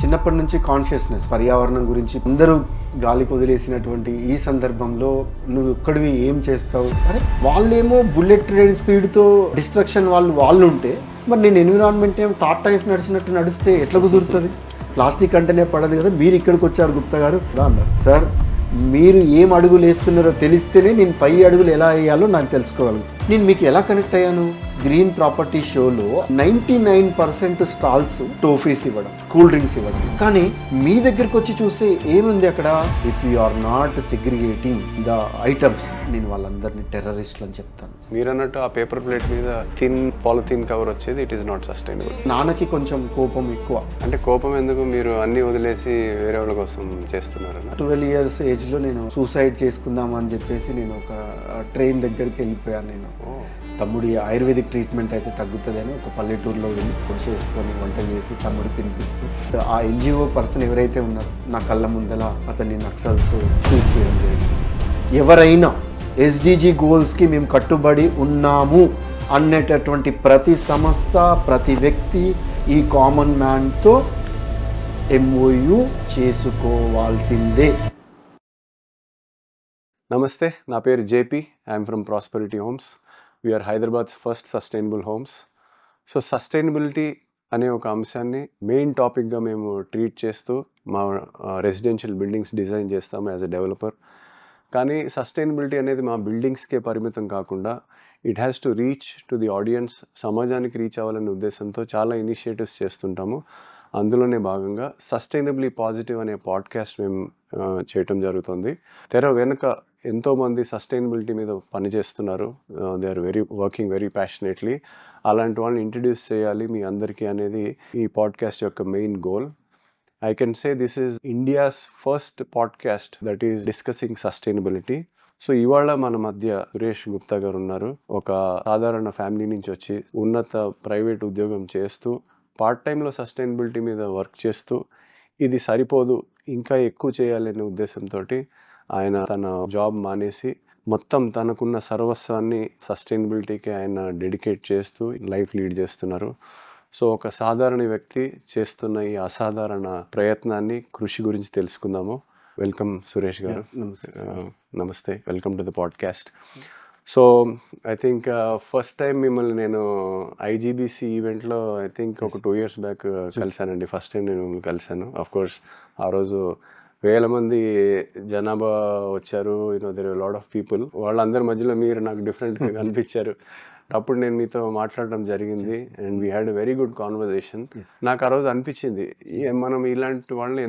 చిన్నప్పటి నుంచి కాన్షియస్నెస్ పర్యావరణం గురించి అందరూ గాలికి వదిలేసినటువంటి ఈ సందర్భంలో నువ్వు ఒక్కడివి ఏం చేస్తావు? అరే వాళ్ళేమో బుల్లెట్ ట్రైన్ స్పీడ్తో డిస్ట్రక్షన్ వాళ్ళు ఉంటే మరి నేను ఎన్విరాన్మెంట్ ఏమో టాటాయిస్ నడిచినట్టు నడిస్తే ఎట్లా కుదురుతుంది? ప్లాస్టిక్ అంటేనే పడదు కదా, మీరు ఇక్కడికి వచ్చారు గుప్తా గారు అన్నారు. సార్ మీరు ఏం అడుగులు వేస్తున్నారో తెలిస్తేనే నేను పై అడుగులు ఎలా వేయాలో నాకు తెలుసుకోగలుగుతాను. నేను మీకు ఎలా కనెక్ట్ అయ్యాను? గ్రీన్ ప్రాపర్టీ షోలో 99% స్టాల్స్ టోఫీస్ ఇవ్వడం, కూల్ డ్రింక్స్ ఇవ్వడం. కానీ మీ దగ్గరకు వచ్చి చూస్తే ఏముంది అక్కడ? If you are not segregating the items, నేను వాళ్ళందరినీ టెర్రరిస్టులు అని చెప్తాను. మీరు అన్నట్టు ఆ పేపర్ ప్లేట్ మీద థిన్ పాలిథిన్ కవర్ వచ్చేది ఇట్ ఈస్ నాట్ సస్టైనబుల్. నాన్నకి కొంచెం కోపం ఎక్కువ. అంటే కోపం ఎందుకు? మీరు అన్ని వదిలేసి వేరే వాళ్ళ కోసం చేస్తున్నారు. 12 years ఏజ్లో నేను సూసైడ్ చేసుకుందామని చెప్పేసి నేను ఒక ట్రైన్ దగ్గరికి వెళ్ళిపోయాను. నేను తమ్ముడి ఆయుర్వేదిక్ ట్రీట్మెంట్ అయితే తగ్గుతుందని ఒక పల్లెటూరులో వెళ్ళి పొడిచి వేసుకొని వంట చేసి తమ్ముడు తినిపిస్తూ, ఆ ఎన్జిఓ పర్సన్ ఎవరైతే ఉన్నారో నా కళ్ళ ముందల అతన్ని నక్సల్స్ షూట్ చేయడం జరిగింది. ఎవరైనా ఎస్డిజి గోల్స్కి మేము కట్టుబడి ఉన్నాము అనేటటువంటి ప్రతి సంస్థ, ప్రతి వ్యక్తి ఈ కామన్ మ్యాన్తో ఎంఓయు చేసుకోవాల్సిందే. నమస్తే, నా పేరు JP. I'm from Prosperity Homes. We are Hyderabad's first sustainable homes. So sustainability అనే ఒక అంశాన్ని మెయిన్ టాపిక్గా మేము ట్రీట్ చేస్తూ మా రెసిడెన్షియల్ బిల్డింగ్స్ డిజైన్ చేస్తాము యాజ్ ఎ డెవలపర్. కానీ సస్టైనబిలిటీ అనేది మా బిల్డింగ్స్కే పరిమితం కాకుండా it has to reach to the audience, సమాజానికి రీచ్ అవ్వాలనే ఉద్దేశంతో చాలా ఇనిషియేటివ్స్ చేస్తుంటాము. అందులోనే భాగంగా సస్టైనబ్లీ పాజిటివ్ అనే పాడ్కాస్ట్ మేము చేయటం జరుగుతుంది. తెర వెనుక ఎంతోమంది సస్టైనబిలిటీ మీద పనిచేస్తున్నారు. They are working very passionately. అలాంటి వాళ్ళని ఇంట్రడ్యూస్ చేయాలి మీ అందరికీ అనేది ఈ పాడ్కాస్ట్ యొక్క main goal. I can say this is India's first podcast that is discussing sustainability. So ఇవాళ మన మధ్య సురేష్ గుప్తా గారు ఉన్నారు. ఒక సాధారణ ఫ్యామిలీ నుంచి వచ్చి ఉన్నత ప్రైవేట్ ఉద్యోగం చేస్తూ పార్ట్ టైంలో సస్టైనబిలిటీ మీద వర్క్ చేస్తూ ఇది సరిపోదు ఇంకా ఎక్కువ చేయాలనే ఉద్దేశంతో ఆయన తన జాబ్ మానేసి మొత్తం తనకున్న సర్వస్వాన్ని సస్టైనబిలిటీకి ఆయన డెడికేట్ చేస్తూ లైఫ్ లీడ్ చేస్తున్నారు. సో ఒక సాధారణ వ్యక్తి చేస్తున్న ఈ అసాధారణ ప్రయత్నాన్ని, కృషి గురించి తెలుసుకుందాము. వెల్కమ్ సురేష్ గారు. నమస్తే, welcome to the podcast. So I think first time మిమ్మల్ని నేను ఐజీబీసీ ఈవెంట్లో ఐ థింక్ ఒక 2 years బ్యాక్ కలిశానండి. ఫస్ట్ టైం నేను మిమ్మల్ని కలిశాను. అఫ్కోర్స్ ఆ రోజు వేల మంది జనాభా వచ్చారు. There are lot of people. వాళ్ళందరి మధ్యలో మీరు నాకు డిఫరెంట్గా కనిపించారు. అప్పుడు నేను మీతో మాట్లాడడం జరిగింది and we had a very good conversation. నాకు ఆ రోజు అనిపించింది మనం ఇలాంటి వాళ్ళని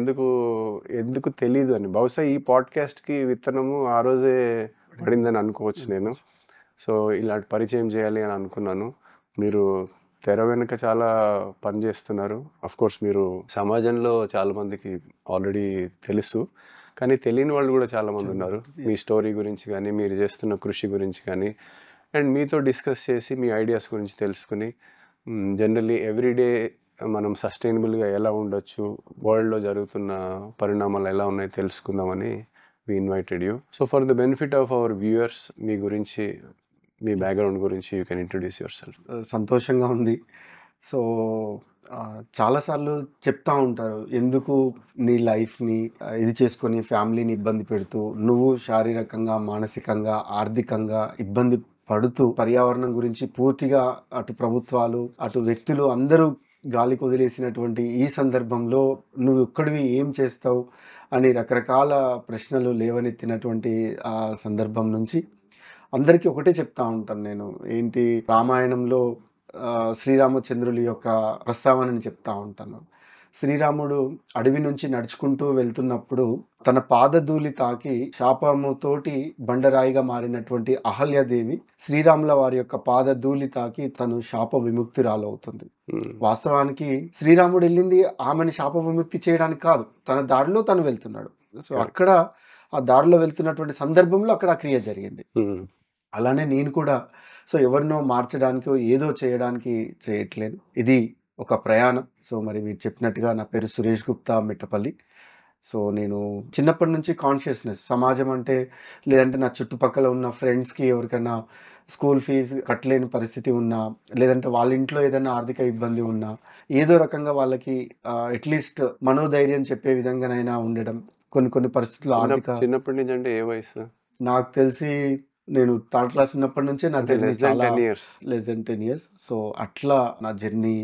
ఎందుకు తెలీదు అని. బహుశా ఈ పాడ్కాస్ట్కి విత్తనము ఆ రోజే పడిందని అనుకోవచ్చు నేను. సో ఇలాంటి పరిచయం చేయాలి అని అనుకున్నాను. మీరు తెర వెనుక చాలా పని చేస్తున్నారు. అఫ్కోర్స్ మీరు సమాజంలో చాలామందికి ఆల్రెడీ తెలుసు, కానీ తెలియని వాళ్ళు కూడా చాలామంది ఉన్నారు. మీ స్టోరీ గురించి కానీ, మీరు చేస్తున్న కృషి గురించి కానీ, అండ్ మీతో డిస్కస్ చేసి మీ ఐడియాస్ గురించి తెలుసుకుని జనరల్లీ ఎవ్రీడే మనం సస్టైనబుల్గా ఎలా ఉండొచ్చు, వరల్డ్లో జరుగుతున్న పరిణామాలు ఎలా ఉన్నాయో తెలుసుకుందామని we invited you. So for the benefit of our viewers, మీ గురించి, మీ బ్యాక్గ్రౌండ్ గురించి you can introduce yourself. సంతోషంగా ఉంది. సో చాలాసార్లు చెప్తా ఉంటారు, ఎందుకు నీ లైఫ్ని ఇది చేసుకొని ఫ్యామిలీని ఇబ్బంది పెడుతూ నువ్వు శారీరకంగా, మానసికంగా, ఆర్థికంగా ఇబ్బంది పడుతూ పర్యావరణం గురించి పూర్తిగా అటు ప్రభుత్వాలు, అటు వ్యక్తులు అందరూ గాలికి వదిలేసినటువంటి ఈ సందర్భంలో నువ్వు ఒక్కడివి ఏం చేస్తావు అని రకరకాల ప్రశ్నలు లేవనెత్తినటువంటి ఆ సందర్భం నుంచి అందరికీ ఒకటే చెప్తా ఉంటాను నేను. ఏంటి, రామాయణంలో శ్రీరామచంద్రుల యొక్క ప్రస్తావనని చెప్తా ఉంటాను. శ్రీరాముడు అడవి నుంచి నడుచుకుంటూ వెళ్తున్నప్పుడు తన పాదధూళి తాకి శాపముతోటి బండరాయిగా మారినటువంటి అహల్యాదేవి శ్రీరాముల వారి యొక్క పాదధూళి తాకి తను శాప విముక్తురాలవుతుంది. వాస్తవానికి శ్రీరాముడు వెళ్ళింది ఆమెను శాప విముక్తి చేయడానికి కాదు, తన దారిలో తను వెళ్తున్నాడు. సో అక్కడ ఆ దారిలో వెళ్తున్నటువంటి సందర్భంలో అక్కడ ఆ క్రియ జరిగింది. అలానే నేను కూడా సో ఎవరినో మార్చడానికో ఏదో చేయడానికి చేయట్లేను. ఇది ఒక ప్రయాణం. సో మరి మీరు చెప్పినట్టుగా నా పేరు సురేష్ గుప్తా మిట్టపల్లి. సో నేను చిన్నప్పటి నుంచి కాన్షియస్నెస్ సమాజం అంటే లేదంటే నా చుట్టుపక్కల ఉన్న ఫ్రెండ్స్‌కి ఎవరికైనా స్కూల్ ఫీజు కట్టలేని పరిస్థితి ఉన్నా, లేదంటే వాళ్ళ ఇంట్లో ఏదైనా ఆర్థిక ఇబ్బంది ఉన్నా, ఏదో రకంగా వాళ్ళకి అట్‌లీస్ట్ మనోధైర్యం చెప్పే విధంగానైనా ఉండడం. కొన్ని కొన్ని పరిస్థితుల్లో ఆర్థిక చిన్నప్పటి నుంచి అంటే ఏ వయసు? నాకు తెలిసి నేను థర్డ్ క్లాస్ ఉన్నప్పటి నుంచే నా అంటే జర్నీ లెస్ దాన్ చాలా 10 years. Less than 10 years. So, అట్లా నా జర్నీ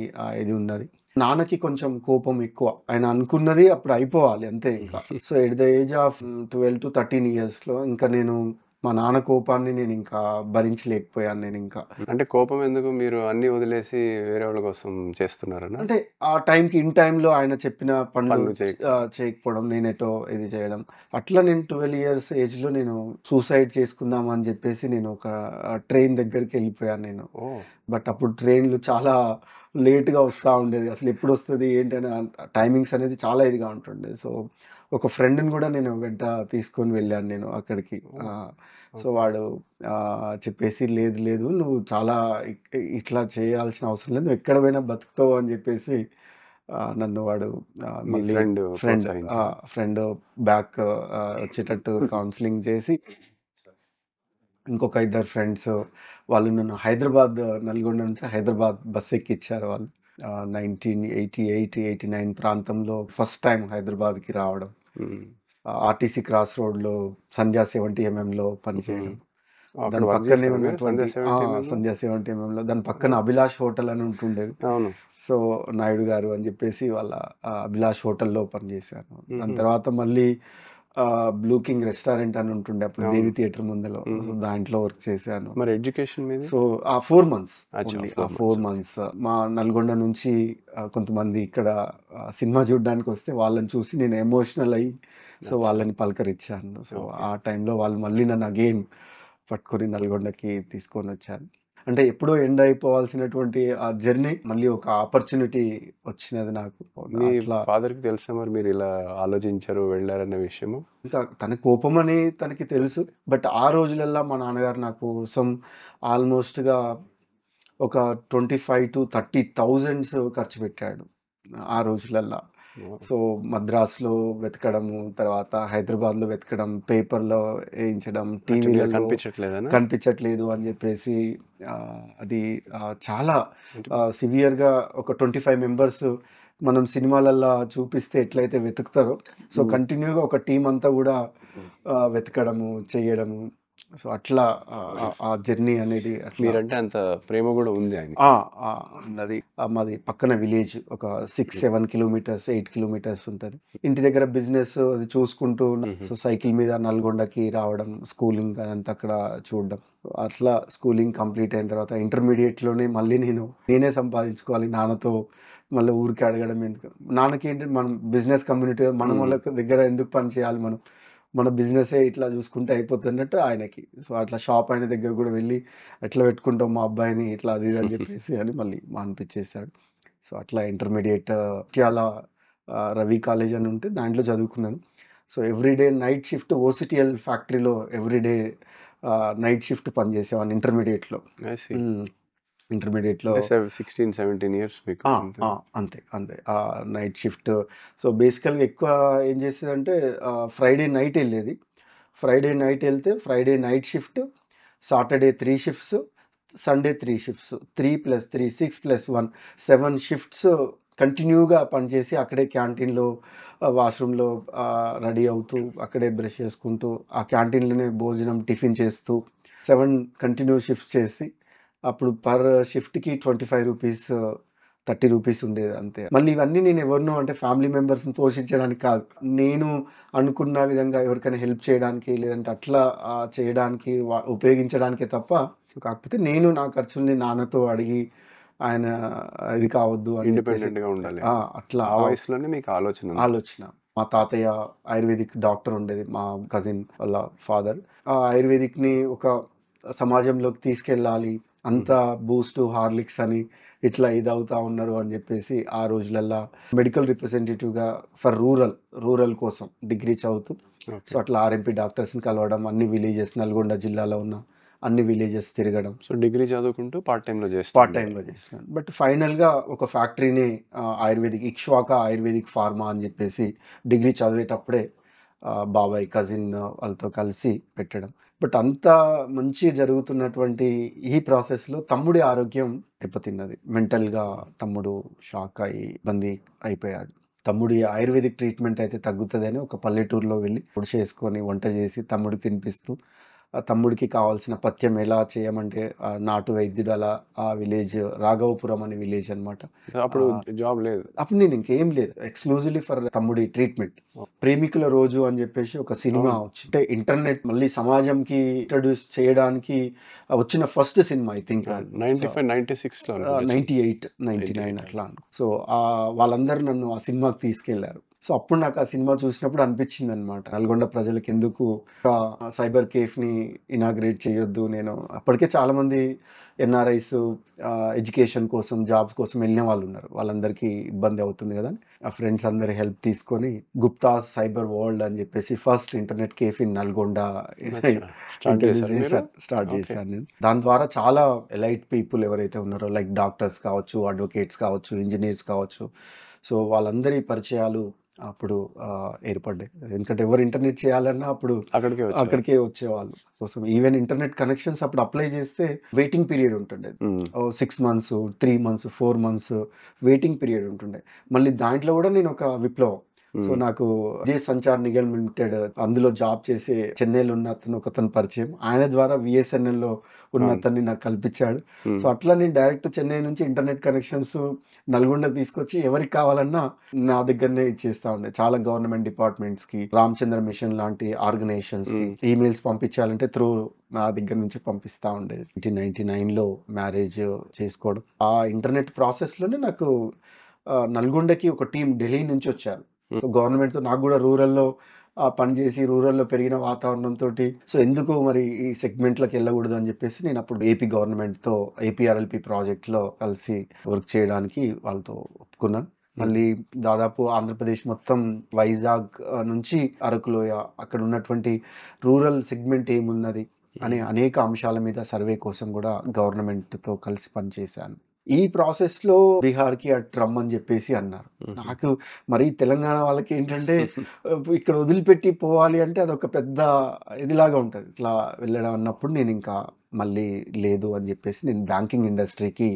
ఇది ఉన్నది. నాన్నకి కొంచెం కోపం ఎక్కువ. ఆయన అనుకున్నది అప్పుడు అయిపోవాలి అంతే ఇంకా. So, at the age of 12-13 ఇయర్స్‌లో ఇంకా నేను మా నాన్న కోపాన్ని నేనింకా భరించలేకపోయాను నేనింకా. అంటే కోపం ఎందుకు? మీరు అన్నీ వదిలేసి వేరే వాళ్ళ కోసం చేస్తున్నారనా? అంటే ఆ టైంకి ఇన్ టైమ్‌లో ఆయన చెప్పిన పనులు పనులు చేయకపోవడం, నేనేటో ఇది చేయడం. అట్లా నేను 12 ఇయర్స్ ఏజ్‌లో నేను సూసైడ్ చేసుకుందాం అని జెప్పేసి నేను ఒక ట్రైన్ దగ్గరికెళ్ళిపోయాను నేను. ఓహ్! బట్ అప్పుడు ట్రైన్‌లు చాలా లేట్‌గా వస్తా ఉండేది. అసలెప్పుడొస్తది ఏంటని టైమింగ్స్ అనేది చాలా ఇదిగా ఉంటుండే. సో, ఒక ఫ్రెండ్‌ని గూడా నేను వెంట తీసుకొని వెళ్ళాను నేను అక్కడికి. ఓహ్! So, okay. వాడు చెప్పేసి లేదు లేదు నువ్వు చాలా ఇట్లా చేయాల్సిన అవసరం లేదు. నువ్వెక్కడ పోయినా బతుకుతావు అని జెప్పేసి నన్ను వాడు మీ మళ్ళీ ఫ్రెండ్ ఫ్రెండ్ ప్రోత్సహించారా? ఫ్రెండ్ బ్యాక్ వచ్చేటట్టు కౌన్సెలింగ్ చేసి ఇంకొక ఇద్దరు ఫ్రెండ్స్ వాళ్ళు నన్ను హైదరాబాద్ నల్గొండ నుంచి హైదరాబాద్ బస్ ఎక్కిచ్చారు వాళ్ళు. 1988, 89 ప్రాంతంలో ఫస్ట్ టైమ్ హైదరాబాద్‌కి రావడం. హ్మ్. ఆర్టీసీ క్రాస్ రోడ్‌లో సంధ్యా 70 ఎంఎంలో పనిచేయడం. అక్కడ దాని వర్క్ పక్కనే చేసారా మీరు ఉన్నటువంటి సంధ్యా 70 ఎంఎంలో? సంధ్యా 70 ఎంఎంలో దాని పక్కన అభిలాష్ హోటల్ అని ఉంటుండేది. అవును. సో, నాయుడు గారు అని జెప్పేసి వాళ్ళ అభిలాష్ హోటల్‌లో పనిచేశాను. దాని హుహు. తర్వాత మళ్ళీ బ్లూ కింగ్ రెస్టారెంట్ అని ఉంటుండే అప్పుడు అవును. దేవి థియేటర్ ముందులో. సో, హ్మ్. దాంట్లో వర్క్ చేశాను. మరి ఎడ్యుకేషన్ మీది? సో, ఆ 4 మంత్స్ అచ్చా! ఓన్లీ. 4 ఆ 4 మంత్స్. మంత్స్ మా నల్గొండ నుంచి కొంతమంది ఇక్కడ సినిమా చూడ్డానికొస్తే వాళ్ళని చూసి నేను ఎమోషనల్ అయ్యి సో, అచ్చా! వాళ్ళని పలకరించాను. So, okay. ఆ టైంలో వాళ్ళు మళ్ళీ నన్ను అగైన్ పట్టుకొని నల్గొండకి తీసుకొనొచ్చారు. అంటే ఎప్పుడో ఎండ్ అయిపోవాల్సినటువంటి ఆ జర్నీ మళ్ళీ ఒక ఆపర్చునిటీ వచ్చినది నాకు. మీ అట్లా ఫాదర్‌కి తెలుసా మరి మీరిలా ఆలోచించారు, వెళ్లారన్న విషయము? ఇంకా తన కోపమని తనకి తెలుసు. బట్ ఆ రోజులల్లా మా నాన్నగారు నా కోసం ఆల్‌మోస్ట్‌గా ఒక 25,000-30,000 ఖర్చు పెట్టాడు. ఆ రోజులల్లా. ఓహ్! సో, మద్రాస్‌లో వెతకడము, తర్వాత హైదరాబాద్‌లో వెతకడం, పేపర్‌లో ఏయించడం, అంటే మీరు టీవీలలో కనిపించట్లేదనా? కనిపించట్లేదు అని జెప్పేసి అది చాలా అంటే సివియర్‌గా ఒక 25 మెంబర్స్ మనం సినిమాలల్లా చూపిస్తే ఎట్లయితే వెతుకుతారో, సో, హ్మ్. కంటిన్యూ‌గా ఒక టీమ్ అంతా గూడా వెతకడము, చెయ్యడము. సో, అట్లా ఆ జర్నీ అనేది అట్లా మీరంటే అంత ప్రేమ గూడా ఉంది ఆయనకి. ఆ! ఆ! ఉన్నది. మాది పక్కన విలేజ్ ఒక 6, 7 కిలోమీటర్స్, 8 కిలోమీటర్స్ ఉంటది. ఇంటి దగ్గర బిజినెస్ అది చూసుకుంటూ హుహు. సో, సైకిల్ మీద నల్గొండకి రావడం, స్కూలింగ్ అదంతా అక్కడ చూడడం. అట్లా స్కూలింగ్ కంప్లీట్ అయిన తర్వాత ఇంటర్మీడియేట్‌లోనే మళ్ళీ నేనే సంపాదించుకోవాలి నాన్నతో మళ్ళీ ఊరికే అడగడం ఎందుకు. నాన్నకేంటి మనం బిజినెస్ కమ్యూనిటీ హ్మ్. వాళ్ళ దగ్గర ఎందుకు పని చేయాలి మనం. మన బిజినెసే ఇట్లా చూసుకుంటే అయిపోతున్నట్టు ఆయనకి. సో, అట్లా షాప్ ఆయన దగ్గర గూడా వెళ్ళి ఎట్లా పెట్టుకుంటాం మా అబ్బాయిని ఇట్లా అది ఇది అని జెప్పేసి అని మళ్ళీ మానిపిచ్చేసాడు. సో, అట్లా ఇంటర్మీడియేట్ ఇటియాల రవి కాలేజ్ అని ఉంటే దాంట్లో చదువుకున్నాను. సో, ఎవ్రీడే నైట్ షిఫ్ట్ ఓసిటీఎల్ ఫ్యాక్టరీలో ఎవ్రీడే నైట్ షిఫ్ట్ పని చేసేవాడిని ఇంటర్మీడియేట్‌లో. I see. హ్మ్. ఇంటర్మీడియేట్‌లో అంటే 16, 17 ఇయర్స్ మీకు ఆ! అంతేనా? అంతే. అంతే. Night shift. సో, బేసికల్‌గా ఎక్కువ ఏం చేసేదంటే ఫ్రైడే నైట్ ఎళ్ళేది. ఫ్రైడే నైట్ ఎళ్తే Friday night shift, Saturday 3 shifts, Sunday 3 shifts. 3+3 6+1 7 shifts కంటిన్యూగా పనిచేసి అక్కడే క్యాంటీన్‌లో వాష్‌రూమ్‌లో రెడీ అవుతూ, అక్కడే బ్రష్ చేసుకుంటూ, ఆ క్యాంటీన్‌లోనే భోజనం, టిఫిన్ చేస్తూ 7 కంటిన్యూ షిఫ్ట్స్ చేసి అప్పుడు పర్ షిఫ్ట్‌కి రూ. 25 30 ఉండేది అంతే. మళ్ళీ ఇవన్నీ నేను ఎవరినో అంటే ఫ్యామిలీ మెంబర్స్‌ని పోషించడానికి కాదు. నేను అనుకున్న విధంగా ఎవరికైనా హెల్ప్ చేయడానికి లేదంటే అట్లా చేయడానికి ఉపయోగించడానికే తప్ప కాకపోతే నేను నా ఖర్చుల్ని నాన్నతో అడిగి ఆయన ఇది కావద్దు అని చెప్పేసి ఇండిపెండెంట్‌గా ఉండాలి అని. అట్లా ఆ వయసులోనే మీకు ఆలోచన ఉంది. ఆలోచన. మా తాతయ్య ఆయుర్వేదిక్ డాక్టర్ ఉండేది. మా కజిన్ వాళ్ళ ఫాదర్. ఆ ఆయుర్వేదిక్‌ని ఒక సమాజంలోకి తీసుకెళ్ళాలి. హుహు. అంతా బూస్టు, హార్లిక్స్ అని ఇట్లా ఇదవుతా ఉన్నారు అని జెప్పేసి ఆ రోజులల్లా మెడికల్ రిప్రజెంటేటివ్‌గా ఫర్ రూరల్ కోసం డిగ్రీ చదువుతూ సో, ఓకే. అట్లా ఆర్ఎంపీ డాక్టర్స్‌ని కలవడం అన్ని విలేజెస్ నల్గొండ జిల్లాలో ఉన్న అన్ని విలేజెస్ తిరగడం. సో డిగ్రీ చదువుకుంటూ పార్ట్ టైంలో పార్ట్ చేస్తాను. టైంలో చేస్తున్నాను. బట్ ఫైనల్గా ఒక ఫ్యాక్టరీని ఆయుర్వేదిక్ ఇక్ష్వాక ఆయుర్వేదిక్ ఫార్మా అని చెప్పేసి డిగ్రీ చదివేటప్పుడే బాబాయ్ కజిన్ వాళ్ళతో కలిసి పెట్టడం. బట్ అంత మంచి జరుగుతున్నటువంటి ఈ ప్రాసెస్లో తమ్ముడి ఆరోగ్యం దెబ్బతిన్నది. మెంటల్గా తమ్ముడు షాక్ అయ్యి ఇబ్బంది అయిపోయాడు. తమ్ముడి ఆయుర్వేదిక్ ట్రీట్మెంట్ అయితే తగ్గుతుందని ఒక పల్లెటూరులో వెళ్ళి పొడి చేసుకొని వంట చేసి తమ్ముడు తినిపిస్తూ ఆ తమ్ముడికి కావాల్సిన పథ్యం ఎలా చేయమంటే నాటు వైద్యుడు అలా ఆ విలేజ్ రాఘవపురం అనే విలేజ్ అనమాట. అప్పుడు జాబ్ లేదు. అప్పుడు నేను ఇంకేం లేదు, ఎక్స్క్లూజివ్లీ ఫర్ తమ్ముడి ట్రీట్మెంట్. ప్రేమికుల రోజు అని చెప్పేసి ఒక సినిమా వచ్చి అంటే ఇంటర్నెట్ మళ్ళీ సమాజంకి ఇంట్రడ్యూస్ చేయడానికి వచ్చిన ఫస్ట్ సినిమా ఐ థింక్ 95, 96లో 98, 99 అట్లా. సో వాళ్ళందరూ నన్ను ఆ సినిమాకి తీసుకెళ్లారు. సో అప్పుడు నాకు ఆ సినిమా చూసినప్పుడు అనిపించింది అనమాట, నల్గొండ ప్రజలకు ఎందుకు సైబర్ కేఫ్ని ఇనాగ్రేట్ చేయొద్దు. నేను అప్పటికే చాలామంది ఎన్ఆర్ఐస్ ఎడ్యుకేషన్ కోసం జాబ్స్ కోసం వెళ్ళిన వాళ్ళు ఉన్నారు, వాళ్ళందరికీ ఇబ్బంది అవుతుంది కదా. ఆ ఫ్రెండ్స్ అందరి హెల్ప్ తీసుకొని గుప్తా సైబర్ వరల్డ్ అని చెప్పేసి first internet cafe in Nalgonda start చేశాను నేను. దాని ద్వారా చాలా ఎలైట్ పీపుల్ ఎవరైతే ఉన్నారో లైక్ డాక్టర్స్ కావచ్చు, అడ్వకేట్స్ కావచ్చు, ఇంజనీర్స్ కావచ్చు, సో వాళ్ళందరి పరిచయాలు అప్పుడు ఏర్పడ్డాయి. ఎందుకంటే ఎవరు ఇంటర్నెట్ చేయాలన్నా అప్పుడు అక్కడికే వచ్చేవాళ్ళు కోసం. ఈవెన్ ఇంటర్నెట్ కనెక్షన్స్ అప్పుడు అప్లై చేస్తే వెయిటింగ్ పీరియడ్ ఉంటుండే, 6 months, 3 months, 4 months waiting period ఉంటుండే. మళ్ళీ దాంట్లో కూడా నేను ఒక విప్లవం. సో నాకు విదేశ్ సంచార్ నిగమ్ లిమిటెడ్ అందులో జాబ్ చేసే చెన్నైలో ఉన్న అతను ఒకతను పరిచయం, ఆయన ద్వారా విఎస్ఎన్ఎల్లో ఉన్న అతన్ని నాకు కల్పించాడు. సో అట్లా నేను డైరెక్ట్ చెన్నై నుంచి ఇంటర్నెట్ కనెక్షన్స్ నల్గొండ తీసుకొచ్చి ఎవరికి కావాలన్నా నా దగ్గరనే ఇచ్చేస్తా ఉండే. చాలా గవర్నమెంట్ డిపార్ట్మెంట్స్ కి, రామచంద్ర మిషన్ లాంటి ఆర్గనైజేషన్స్ కి ఈమెయిల్స్ పంపించాలంటే త్రూ నా దగ్గర నుంచి పంపిస్తా ఉండేది. 1999లో మ్యారేజ్ చేసుకోవడం. ఆ ఇంటర్నెట్ ప్రాసెస్ లోనే నాకు నల్గొండకి ఒక టీం ఢిల్లీ నుంచి వచ్చారు. గవర్నమెంట్తో నాకు కూడా రూరల్లో పనిచేసి రూరల్లో పెరిగిన వాతావరణంతో సో ఎందుకు మరి ఈ సెగ్మెంట్లోకి వెళ్ళకూడదు అని చెప్పేసి నేను అప్పుడు ఏపీ గవర్నమెంట్తో ఏపీఆర్ఎల్పి ప్రాజెక్ట్లో కలిసి వర్క్ చేయడానికి వాళ్ళతో ఒప్పుకున్నాను. మళ్ళీ దాదాపు ఆంధ్రప్రదేశ్ మొత్తం వైజాగ్ నుంచి అరకులోయ అక్కడ ఉన్నటువంటి రూరల్ సెగ్మెంట్ ఏమున్నది అనే అనేక అంశాల మీద సర్వే కోసం కూడా గవర్నమెంట్తో కలిసి పనిచేశాను. ఈ ప్రాసెస్లో బీహార్కి అటు రమ్మని చెప్పేసి అన్నారు. నాకు మరి తెలంగాణ వాళ్ళకి ఏంటంటే ఇక్కడ వదిలిపెట్టి పోవాలి అంటే అదొక పెద్ద ఇదిలాగా ఉంటుంది. ఇట్లా వెళ్ళడం అన్నప్పుడు నేను ఇంకా మళ్ళీ లేదు అని చెప్పేసి నేను బ్యాంకింగ్ ఇండస్ట్రీకి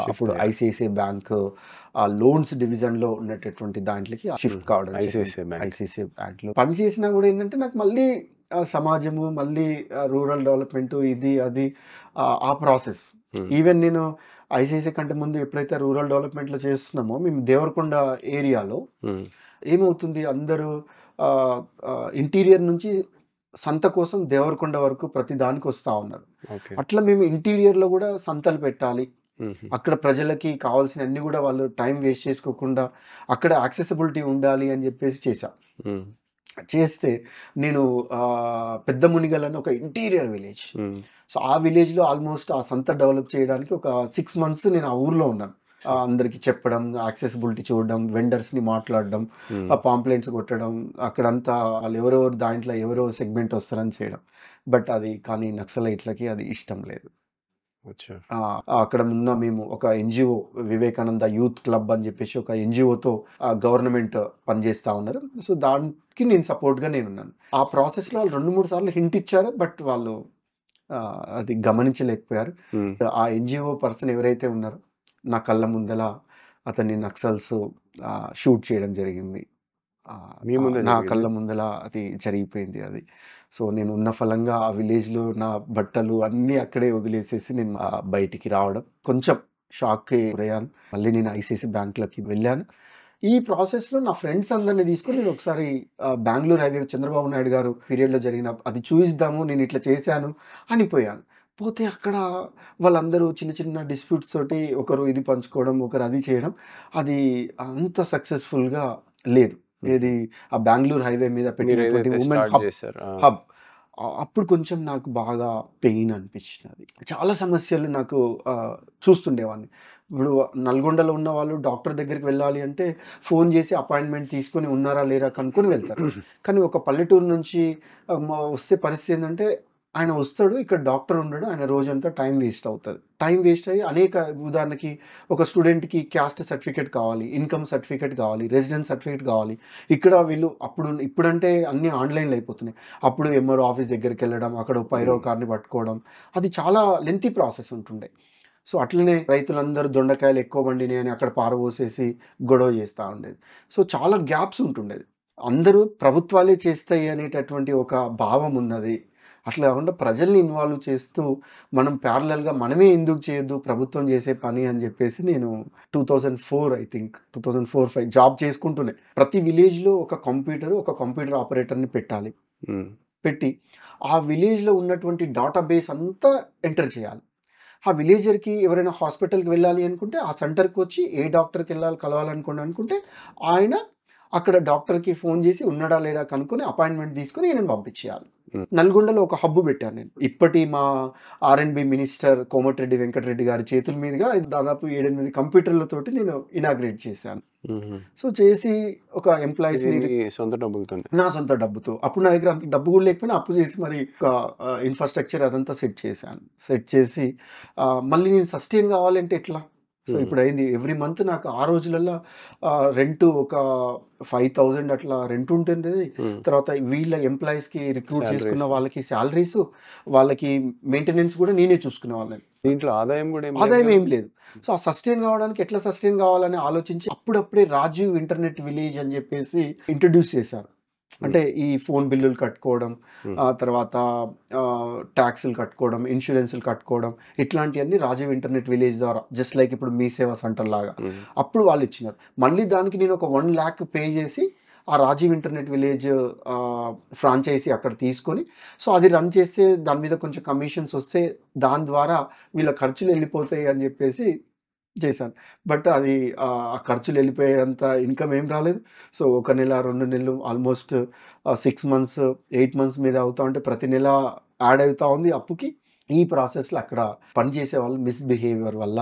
అప్పుడు ఐసిఐసిఐ బ్యాంక్ లోన్స్ డివిజన్లో ఉన్నటువంటి దాంట్లోకి షిఫ్ట్ కావడం. ఐసిఐసిఐ బ్యాంక్లో పని చేసినా కూడా ఏంటంటే నాకు మళ్ళీ సమాజము, మళ్ళీ రూరల్ డెవలప్మెంట్, ఇది అది ఆ ప్రాసెస్. ఈవెన్ నేను ఐసిఐసిఐ కంటే ముందు ఎప్పుడైతే రూరల్ డెవలప్మెంట్లో చేస్తున్నామో మేము దేవరకొండ ఏరియాలో ఏమవుతుంది, అందరూ ఇంటీరియర్ నుంచి సంత కోసం దేవరకొండ వరకు ప్రతి దానికి వస్తూ ఉన్నారు. అట్లా మేము ఇంటీరియర్లో కూడా సంతలు పెట్టాలి, అక్కడ ప్రజలకి కావాల్సిన అన్ని కూడా వాళ్ళు టైం వేస్ట్ చేసుకోకుండా అక్కడ యాక్సెసిబిలిటీ ఉండాలి అని చెప్పేసి చేస్తే నేను పెద్ద మునిగల్ అని ఒక ఇంటీరియర్ విలేజ్, సో ఆ విలేజ్లో ఆల్మోస్ట్ ఆ సంత డెవలప్ చేయడానికి ఒక 6 months నేను ఆ ఊర్లో ఉన్నాను. అందరికి చెప్పడం, యాక్సెసిబిలిటీ చూడడం, వెండర్స్ని మాట్లాడడం, ఆ పాంప్లెంట్స్ కొట్టడం, అక్కడంతా వాళ్ళు ఎవరెవరు దాంట్లో ఎవరో సెగ్మెంట్ వస్తారని చేయడం. బట్ అది కానీ నక్సలైట్లకి అది ఇష్టం లేదు. అక్కడ ఉన్న మేము ఒక ఎన్జిఓ వివేకానంద యూత్ క్లబ్ అని చెప్పేసి ఒక ఎన్జిఓతో గవర్నమెంట్ పనిచేస్తూ ఉన్నారు. సో దానికి నేను సపోర్ట్గా నేనున్నాను. ఆ ప్రాసెస్లో వాళ్ళు 2-3 సార్లు హింట్ ఇచ్చారు, బట్ వాళ్ళు అది గమనించలేకపోయారు. ఆ ఎన్జిఓ పర్సన్ ఎవరైతే ఉన్నారో నా కళ్ళ ముందల అతన్ని నక్సల్స్ షూట్ చేయడం జరిగింది. నా కళ్ళ ముందల అది జరిగిపోయింది అది. సో నేను ఉన్న ఫలంగా ఆ విలేజ్లో నా బట్టలు అన్నీ అక్కడే వదిలేసేసి నేను బయటికి రావడం కొంచెం షాక్కి గురయ్యాను. మళ్ళీ నేను ఐసిఐసిఐ బ్యాంక్లోకి వెళ్ళాను. ఈ ప్రాసెస్లో నా ఫ్రెండ్స్ అందరినీ తీసుకొని నేను ఒకసారి బెంగళూరు హైవే చంద్రబాబు నాయుడు గారు పీరియడ్లో జరిగిన అది చూయిద్దాము, నేను ఇట్లా చేశాను అనిపోయాను. పోతే అక్కడ వాళ్ళందరూ చిన్న చిన్న డిస్ప్యూట్స్ తోటి ఒకరు ఇది పంచుకోవడం, ఒకరు అది చేయడం, అది అంత సక్సెస్ఫుల్గా లేదు. ఏది ఆ బెంగళూరు హైవే మీద పెట్టినటువంటి ఉమెన్ హబ్ అప్పుడు కొంచెం నాకు బాగా పెయిన్ అనిపించినది. చాలా సమస్యలు నాకు చూస్తుండేవాడిని. ఇప్పుడు నల్గొండలో ఉన్న వాళ్ళు డాక్టర్ దగ్గరికి వెళ్ళాలి అంటే ఫోన్ చేసి అపాయింట్మెంట్ తీసుకొని ఉన్నారా లేరా కనుక్కొని వెళ్తారు. కానీ ఒక పల్లెటూరు నుంచి వస్తే పరిస్థితి ఏంటంటే ఆయన వస్తాడు, ఇక్కడ డాక్టర్ ఉండడు, ఆయన రోజంతా టైం వేస్ట్ అవుతది. టైం వేస్ట్ అయ్యి అనేక ఉదాహరణకి ఒక స్టూడెంట్‌కి క్యాస్ట్ సర్టిఫికేట్ కావాలి, ఇన్‌కమ్ సర్టిఫికేట్ కావాలి, రెసిడెన్స్ సర్టిఫికేట్ కావాలి. ఇక్కడ వీళ్ళు ఇప్పుడంటే అన్నీ ఆన్‌లైన్‌లో అయిపోతున్నాయి. అప్పుడు ఎంఆర్ఓ ఆఫీస్ దగ్గరికెళ్ళడం, అక్కడ పైరో కార్‌ని పట్టుకోవడం, అది చాలా లెంతీ ప్రాసెస్ ఉంటుండే. సో, అట్లనే రైతులందరూ దొండకాయలు ఎక్కువ పండినాయని అక్కడ పారబోసేసి గొడవ చేస్తా ఉండేది. సో, చాలా గ్యాప్స్ ఉంటుండేది. అందరూ ప్రభుత్వాలే చేస్తాయి అనేటటువంటి ఒక భావం ఉన్నది. అట్లా కాకుండా ప్రజల్ని ఇన్వాల్వ్ చేస్తూ మనం ప్యారలల్‌గా మనమే ఎందుకు చేయొద్దు ప్రభుత్వం చేసే పని అని చెప్పేసి నేను 2004 ఐ థింక్ 2004, 5 జాబ్ చేసుకుంటూనే ప్రతి విలేజ్‌లో ఒక కంప్యూటర్ ఆపరేటర్‌ని పెట్టాలి. హ్మ్. పెట్టి ఆ విలేజ్‌లో ఉన్నటువంటి డేటాబేస్ అంతా ఎంటర్ చేయాలి. ఆ విలేజర్‌కి ఎవరైనా హాస్పిటల్‌కి వెళ్ళాలి అనుకుంటే ఆ సెంటర్‌కి వచ్చి ఏ డాక్టర్‌కెళ్ళాలి అనుకుంటే ఆయన అక్కడ డాక్టర్‌కి ఫోన్ చేసి ఉన్నాడా లేడా కనుక్కొని అపాయింట్‌మెంట్ తీసుకొని ఈయనని పంపించేయాలి. హ్మ్. నల్గొండలో ఒక హబ్ పెట్టాను నేను. ఇప్పటి మా ఆర్&బి మినిస్టర్ కోమటిరెడ్డి వెంకటరెడ్డి గారి చేతుల మీదుగా దాదాపు 7, 8 కంప్యూటర్‌లతోటి నేను ఇనాగ్రేట్ చేశాను. హుహు. సో, చేసి ఒక ఇది ఎంప్లాయీస్‌ని మీ సొంత డబ్బులతోనే. నా సొంత డబ్బుతో. అప్పుడు నా దగ్గర అంత డబ్బు కూడా లేకపోయినా అప్పు చేసి మరి ఒక ఇన్‌ఫ్రాస్ట్రక్చర్ అదంతా సెట్ చేశాను. సెట్ చేసి మళ్ళీ నేను సస్టైన్ కావాలంటే ఎట్లా? సో, హ్మ్. ఇప్పుడయింది ఎవ్రీ మంత్ నాకు ఆ రోజులల్లో రెంట్ ఒక 5,000 అట్లా రెంట్ ఉంటుండేది. హ్మ్. తర్వాత వీళ్ళ ఎంప్లాయీస్‌కి రిక్రూట్ చేసుకున్న సాలరీస్. వాళ్ళకి సాలరీసు, వాళ్ళకి మెయింటెనెన్స్ కూడా నేనే చూసుకునేవాళ్ళని. దీంట్లో ఆదాయం గూడా ఏం లేదు ఆదాయం గదా! ఏం లేదు. సో, ఆ సస్టైన్ కావడానికి ఎట్లా సస్టైన్ కావాలని ఆలోచించి అప్పుడప్పుడే రాజీవ్ ఇంటర్నెట్ విలేజ్ అని చెప్పేసి ఇంట్రొడ్యూస్ చేశారు. హ్మ్. అంటే ఈ ఫోన్ బిల్లులు కట్టుకోవడం, హ్మ్. తర్వాత టాక్స్‌లు కట్టుకోవడం, ఇన్స్యూరెన్స్‌లు కట్టుకోవడం, ఇట్లాంటియన్నీ రాజీవ్ ఇంటర్నెట్ విలేజ్ ద్వారా జస్ట్ లైక్ ఇప్పుడు మీ సేవా సెంటర్ లాగా. హ్మ్. అప్పుడు వాళ్ళు ఇచ్చినారు. మళ్ళీ దానికి నేను ఒక 1,00,000 పే చేసి ఆ రాజీవ్ ఇంటర్నెట్ విలేజ్ ఫ్రాంచైజీ అక్కడ తీసుకొని, సో, అది రన్ చేస్తే దాని మీద కొంచెం కమిషన్స్ వస్తే దాని ద్వారా వీళ్ళ ఖర్చులు వెళ్ళిపోతాయి అని చెప్పేసి చేశాను. బట్ అది ఆ ఖర్చులు వెళ్ళిపోయేంత ఇన్‌కమ్ ఏం రాలేదు. సో, ఒక నెల, 2 నెలలు ఆల్‌మోస్ట్ 6 మంత్స్, 8 మంత్స్ మీద అవుతా ఉంటే ప్రతి నెల యాడ్ అవుతా ఉంది అప్పుకి. ఈ ప్రాసెస్‌లో అక్కడ పనిచేసే వాళ్ళు మిస్‌బిహేవియర్ వల్ల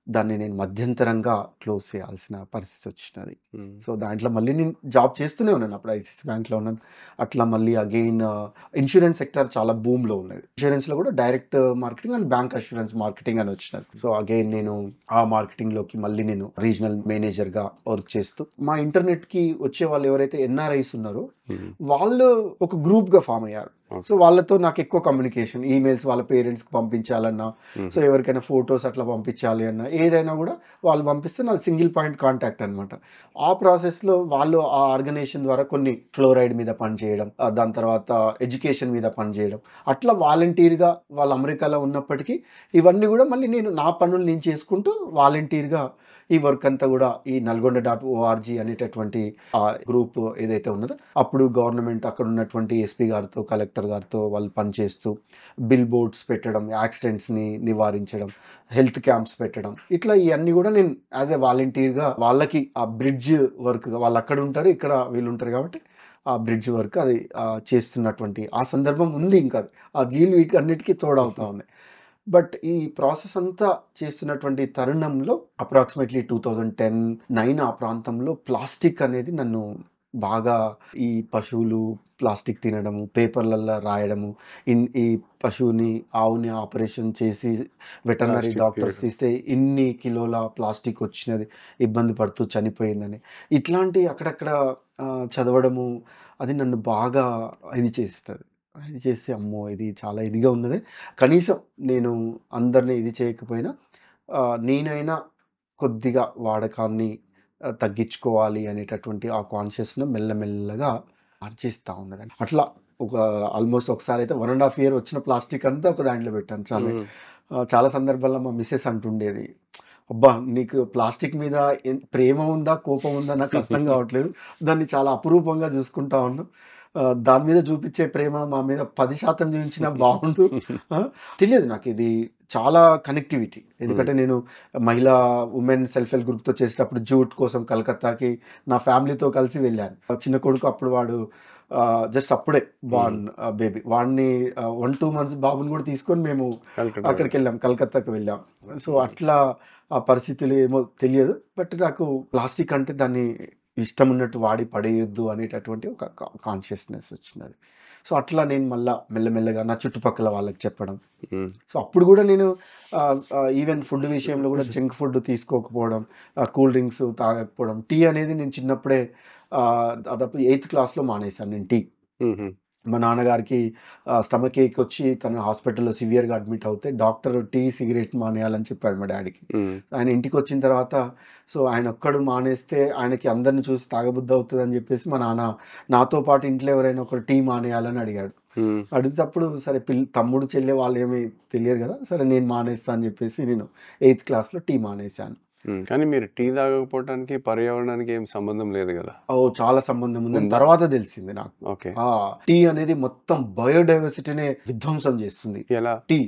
దాన్ని నేను మధ్యంతరంగా క్లోజ్ చేయాల్సిన పరిస్థితి వచ్చినది. హ్మ్. సో, దాంట్లో మళ్ళీ నేను జాబ్ చేస్తూనే ఉన్నాను. అప్పుడు ఐసీఐసీ బ్యాంక్‌లో ఉన్నాను. అట్లా మళ్ళీ అగైన్ ఇన్స్యూరెన్స్ సెక్టార్ చాలా బూమ్‌లో ఉన్నది. ఇన్స్యూరెన్స్‌లో కూడా direct marketing and bank assurance marketing అని వచ్చినది. సో, అగైన్ నేను ఆ మార్కెటింగ్‌లోకి మళ్ళీ నేను రీజనల్ మేనేజర్‌గా వర్క్ చేస్తూ మా ఇంటర్నెట్‌కి వచ్చే వాళ్ళు ఎవరైతే ఎన్ఆర్ఐస్ ఉన్నారో హ్మ్. వాళ్ళు ఒక గ్రూప్‌గా ఫార్మ్ అయ్యారు. ఓకే. సో, వాళ్ళతో నాకు ఎక్కువ కమ్యూనికేషన్. ఈమెయిల్స్ వాళ్ళ పేరెంట్స్‌కి పంపించాలన్నా, హుహు. సో, ఎవరికైనా ఫోటోస్ అట్లా పంపించాలి అన్నా, ఏదైనా కూడా వాళ్ళు పంపిస్తే నాది సింగిల్ పాయింట్ కాంటాక్ట్ అనమాట. ఆ ప్రాసెస్‌లో వాళ్ళు ఆ ఆర్గనైజేషన్ ద్వారా కొన్ని ఫ్లోరైడ్ మీద పనిచేయడం, దాని తర్వాత ఎడ్యుకేషన్ మీద పనిచేయడం. అట్లా వాలంటీర్‌గా వాళ్ళు అమెరికాలో ఉన్నప్పటికీ ఇవన్నీ కూడా మళ్ళీ నా పనులు నేను చేసుకుంటూ వాలంటీర్‌గా ఈ వర్క్ అంతా కూడా ఈ nalgonda.org అనేటటువంటి గ్రూప్ ఏదైతే ఉన్నదో అప్పుడు గవర్నమెంట్ అక్కడ ఉన్నటువంటి ఎస్పీ గారితో, కలెక్టర్ గారితో వాళ్ళు పనిచేస్తూ బిల్ బోర్డ్స్ పెట్టడం, యాక్సిడెంట్స్‌ని నివారించడం, హెల్త్ క్యాంప్స్ పెట్టడం, ఇట్లా ఇయన్నీ కూడా నేను యాజ్ ఎ వాలంటీర్‌గా వాళ్ళకి ఆ బ్రిడ్జ్ వర్క్‌గా వాళ్ళు అక్కడ ఉంటారు, ఇక్కడ వీళ్ళు ఉంటారు కాబట్టి ఆ బ్రిడ్జ్ వర్క్ అది చేస్తున్నటువంటి ఆ సందర్భం ఉంది ఇంకా. ఆ జీలు వీటన్నిటికి తోడవుతా ఉంది. బట్ ఈ ప్రాసెస్ అంతా చేస్తున్నటువంటి తరుణంలో అప్రాక్సిమేట్‌లీ 2010, 9 ఆ ప్రాంతంలో ప్లాస్టిక్ అనేది నన్ను బాగా ఈ పశువులు ప్లాస్టిక్ తినడము, పేపర్‌లల్లో రాయడము, ఈ పశువుని, ఆవుని ఆపరేషన్ చేసి వెటర్నరీ ప్లాస్టిక్ డాక్టర్స్ తీయడం. తీస్తే ఇన్ని కిలోల ప్లాస్టిక్ వచ్చినది, ఇబ్బంది పడుతూ చనిపోయిందని. ఇట్లాంటి అక్కడక్కడ చదవడము అది నన్ను బాగా ఇది చేస్తది. ఇది చేసి అమ్మో! ఇది చాలా ఇదిగా ఉన్నది. కనీసం నేను అందరిని ఇది చేయకపోయినా నేనైనా కొద్దిగా వాడకాన్ని తగ్గించుకోవాలి అనేటటువంటి ఆ కాన్షియస్‌ను మెల్లమెల్లగా మార్చేస్తా ఉన్నదండి. అట్లా ఒక ఆల్మోస్ట్ ఒకసారైతే 1 ½ ఇయర్ వచ్చిన ప్లాస్టిక్ అంతా ఒక దాంట్లో పెట్టాను. హ్మ్. చాలా సందర్భాల్లో మా మిసెస్ అంటుండేది, "అబ్బా! నీకు ప్లాస్టిక్ మీద ప్రేమ ఉందా? కోపం ఉందా? నాకు అర్థం కావట్లేదు. దాన్ని చాలా అపురూపంగా చూసుకుంటా ఉన్నావు. దాని మీద చూపించే ప్రేమ మా మీద 10% చూపించినా బావుండు." ఆ! తెలియదు నాకిది చాలా కనెక్టివిటీ. ఎందుకంటే నేను ఉమెన్ సెల్ఫ్ హెల్ప్ గ్రూప్‌తో చేసేటప్పుడు జూట్ కోసం కలకత్తాకి నా ఫ్యామిలీతో కలిసి వెళ్ళాను. చిన్న కొడుకు అప్పుడు వాడు జస్ట్ అప్పుడే హ్మ్. బేబీ. వాడిని 1, 2 మంత్స్ బాబుని కూడా తీసుకొని మేము కలకత్తా. అక్కడికెళ్ళాం. కలకత్తాకి వెళ్ళాం. సో, హ్మ్. అట్లా ఆ పరిస్థితులు ఏమో తెలియదు. బట్ నాకు ప్లాస్టిక్ అంటే దాన్ని ఇష్టం ఉన్నట్టు వాడి పడేయొద్దు అనేటటువంటి ఒక కాన్షియస్నెస్ వచ్చినది. సో అట్లా నేను మళ్ళా మెల్లమెల్లగా నా చుట్టుపక్కల వాళ్ళకి చెప్పడం. సో అప్పుడు కూడా నేను ఈవెన్ ఫుడ్ విషయంలో కూడా జంక్ ఫుడ్ తీసుకోకపోవడం, కూల్ డ్రింక్స్ తాగకపోవడం. టీ అనేది నేను చిన్నప్పుడే దాదాపు 8th క్లాస్లో మానేశాను నేను టీ. మా నాన్నగారికి స్టమక్ ఏక్ వచ్చి తను హాస్పిటల్లో సివియర్గా అడ్మిట్ అవుతే డాక్టర్ టీ సిగరెట్ మానేయాలని చెప్పాడు మా డాడీకి. ఆయన ఇంటికి వచ్చిన తర్వాత సో ఆయన ఒక్కడు మానేస్తే ఆయనకి అందరిని చూసి తాగబుద్ధి అవుతుంది అని చెప్పేసి మా నాన్న నాతో పాటు ఇంట్లో ఎవరైనా ఒకరు టీ మానేయాలని అడిగాడు. అడిగినప్పుడు సరే తమ్ముడు చెల్లె వాళ్ళు ఏమీ తెలియదు కదా, సరే నేను మానేస్తా అని చెప్పేసి నేను 8th క్లాస్లో టీ మానేశాను. కానీ మీరు టీ తాగకపోవడానికి పర్యావరణానికి ఏం సంబంధం లేదు కదా? చాలా సంబంధం ఉందని తర్వాత తెలిసింది నాకు. ఓకే. టీ అనేది మొత్తం బయోడైవర్సిటీనే విధ్వంసం చేస్తుంది. ఎలా? టీ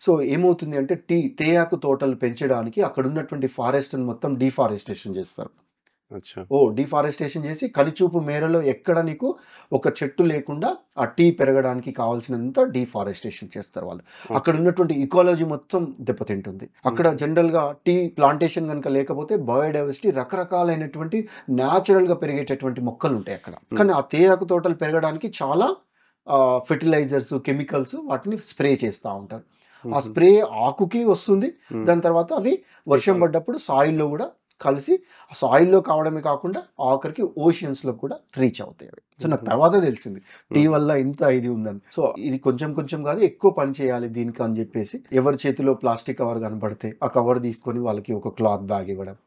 సో ఏమవుతుంది అంటే తేయాకు తోటలు పెంచడానికి అక్కడ ఉన్నటువంటి ఫారెస్ట్ మొత్తం డిఫారెస్టేషన్ చేస్తారు. డిఫారెస్టేషన్ చేసి కనిచూపు మేరలో ఎక్కడ నీకు ఒక చెట్టు లేకుండా ఆ టీ పెరగడానికి కావాల్సినంత డిఫారెస్టేషన్ చేస్తారు వాళ్ళు. అక్కడ ఉన్నటువంటి ఇకాలజీ మొత్తం దెబ్బతింటుంది. అక్కడ జనరల్గా టీ ప్లాంటేషన్ కనుక లేకపోతే బయోడైవర్సిటీ రకరకాలైనటువంటి న్యాచురల్గా పెరిగేటటువంటి మొక్కలు ఉంటాయి అక్కడ. కానీ ఆ తేయాకు తోటలు పెరగడానికి చాలా ఫెర్టిలైజర్స్, కెమికల్స్ వాటిని స్ప్రే చేస్తూ ఉంటారు. ఆ స్ప్రే ఆకుకి వస్తుంది, దాని తర్వాత అవి వర్షం పడ్డప్పుడు సాయిల్లో కూడా కలిసి సాయిల్లో కావడమే కాకుండా ఆఖరికి ఓషియన్స్లో కూడా రీచ్ అవుతాయి అవి. సో నాకు తర్వాత తెలిసింది టీ వల్ల ఇంత ఇది ఉందని. సో ఇది కొంచెం కొంచెం కాదు, ఎక్కువ పని చేయాలి దీనికి అని చెప్పేసి ఎవరి చేతిలో ప్లాస్టిక్ కవర్ కనబడితే ఆ కవర్ తీసుకొని వాళ్ళకి ఒక క్లాత్ బ్యాగ్ ఇవ్వడం.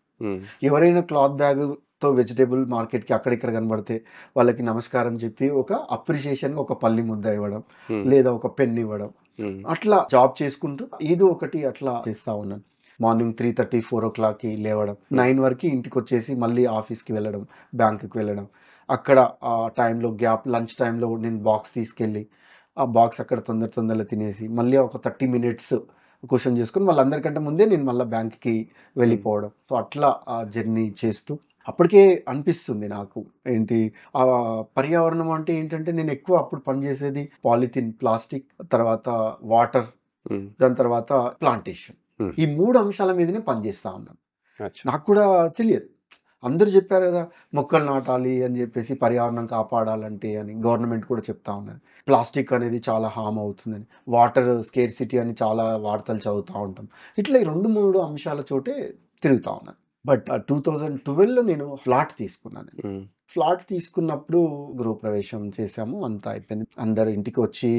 ఎవరైనా క్లాత్ బ్యాగ్తో వెజిటేబుల్ మార్కెట్కి అక్కడిక్కడ కనబడితే వాళ్ళకి నమస్కారం చెప్పి ఒక అప్రిషియేషన్ ఒక పల్లి ముద్ద ఇవ్వడం లేదా ఒక పెన్ ఇవ్వడం. అట్లా జాబ్ చేసుకుంటూ ఇది ఒకటి అట్లా చేస్తా ఉన్నాను. మార్నింగ్ 3:30, 4 o'clockకి లేవడం, 9 వరకు ఇంటికి వచ్చేసి మళ్ళీ ఆఫీస్కి వెళ్ళడం, బ్యాంకుకి వెళ్ళడం. అక్కడ ఆ టైంలో లంచ్ టైంలో నేను బాక్స్ తీసుకెళ్ళి ఆ బాక్స్ అక్కడ తొందరగా తినేసి మళ్ళీ ఒక 30 minutes క్వశ్చన్ చేసుకుని మళ్ళీ అందరికంటే ముందే నేను మళ్ళీ బ్యాంక్కి వెళ్ళిపోవడం. సో అట్లా ఆ జర్నీ చేస్తూ అప్పటికే అనిపిస్తుంది నాకు ఏంటి ఆ పర్యావరణం అంటే ఏంటంటే నేను ఎక్కువ అప్పుడు పనిచేసేది పాలిథిన్, ప్లాస్టిక్, తర్వాత వాటర్, దాని తర్వాత ప్లాంటేషన్. ఈ 3 అంశాల మీదనే పనిచేస్తా ఉన్నాను. నాకు కూడా తెలియదు, అందరూ చెప్పారు కదా మొక్కలు నాటాలి అని చెప్పేసి, పర్యావరణం కాపాడాలంటే అని గవర్నమెంట్ కూడా చెప్తా ఉన్నది. ప్లాస్టిక్ అనేది చాలా హామ్ అవుతుందని, వాటర్ స్కేర్సిటీ అని చాలా వార్తలు చదువుతూ ఉంటాం. ఇట్లా ఈ 2-3 అంశాల చోటే తిరుగుతూ ఉన్నాను. బట్ 2012లో నేను ఫ్లాట్ తీసుకున్నాను. ఫ్లాట్ తీసుకున్నప్పుడు గృహప్రవేశం చేసాము, అంతా అయిపోయింది. అందరు ఇంటికి వచ్చి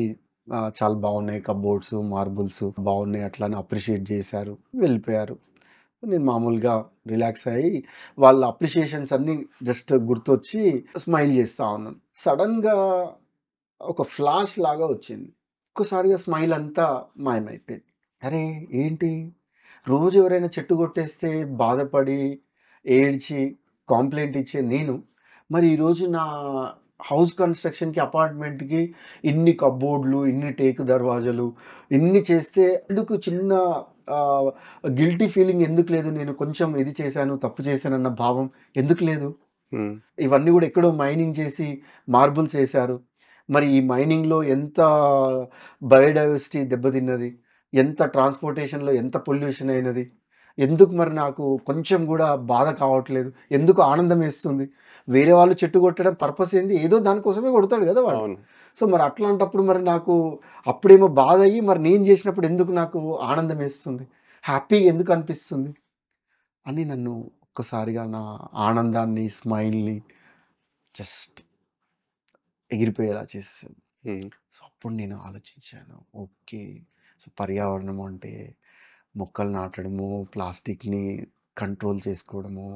చాలా బాగున్నాయి, కబోర్డ్స్, మార్బుల్స్ బాగున్నాయి అట్లా అని అప్రిషియేట్ చేశారు, వెళ్ళిపోయారు. నేను మామూలుగా రిలాక్స్ అయ్యి వాళ్ళ అప్రిషియేషన్స్ అన్నీ జస్ట్ గుర్తొచ్చి స్మైల్ చేస్తూ ఉన్నాను. సడన్గా ఒక ఫ్లాష్ లాగా వచ్చింది, ఒక్కసారిగా స్మైల్ అంతా మాయమైపోయింది. అరే ఏంటి, రోజు ఎవరైనా చెట్టు కొట్టేస్తే బాధపడి ఏడ్చి కంప్లైంట్ ఇచ్చే నేను మరి ఈరోజు నా హౌస్ కన్స్ట్రక్షన్కి, అపార్ట్మెంట్కి ఇన్ని కబోర్డ్లు, ఇన్ని టేకు దర్వాజాలు, ఇన్ని చేస్తే ఎందుకు చిన్న గిల్టీ ఫీలింగ్ ఎందుకు లేదు? నేను కొంచెం ఇది చేశాను, తప్పు చేశానన్న భావం ఎందుకు లేదు? ఇవన్నీ కూడా ఎక్కడో మైనింగ్ చేసి మార్బుల్స్ వేశారు. మరి ఈ మైనింగ్లో ఎంత బయోడైవర్సిటీ దెబ్బతిన్నది, ఎంత ట్రాన్స్పోర్టేషన్లో ఎంత పొల్యూషన్ అయినది, ఎందుకు మరి నాకు కొంచెం కూడా బాధ కావట్లేదు, ఎందుకు ఆనందం వేస్తుంది? వేరే వాళ్ళు చెట్టు కొట్టడం పర్పస్ ఏంది? ఏదో దానికోసమే కొడతాడు కదా వాడు. సో మరి అట్లాంటప్పుడు మరి నాకు అప్పుడేమో బాధ అయ్యి మరి నేను చేసినప్పుడు ఎందుకు నాకు ఆనందం వేస్తుంది, హ్యాపీగా ఎందుకు అనిపిస్తుంది అని నన్ను ఒక్కసారిగా నా ఆనందాన్ని, స్మైల్ని జస్ట్ ఎగిరిపోయేలా చేస్తుంది. సో అప్పుడు నేను ఆలోచించాను, ఓకే, సో పర్యావరణం అంటే మొక్కలు నాటడము, ప్లాస్టిక్ని కంట్రోల్ చేసుకోవడము,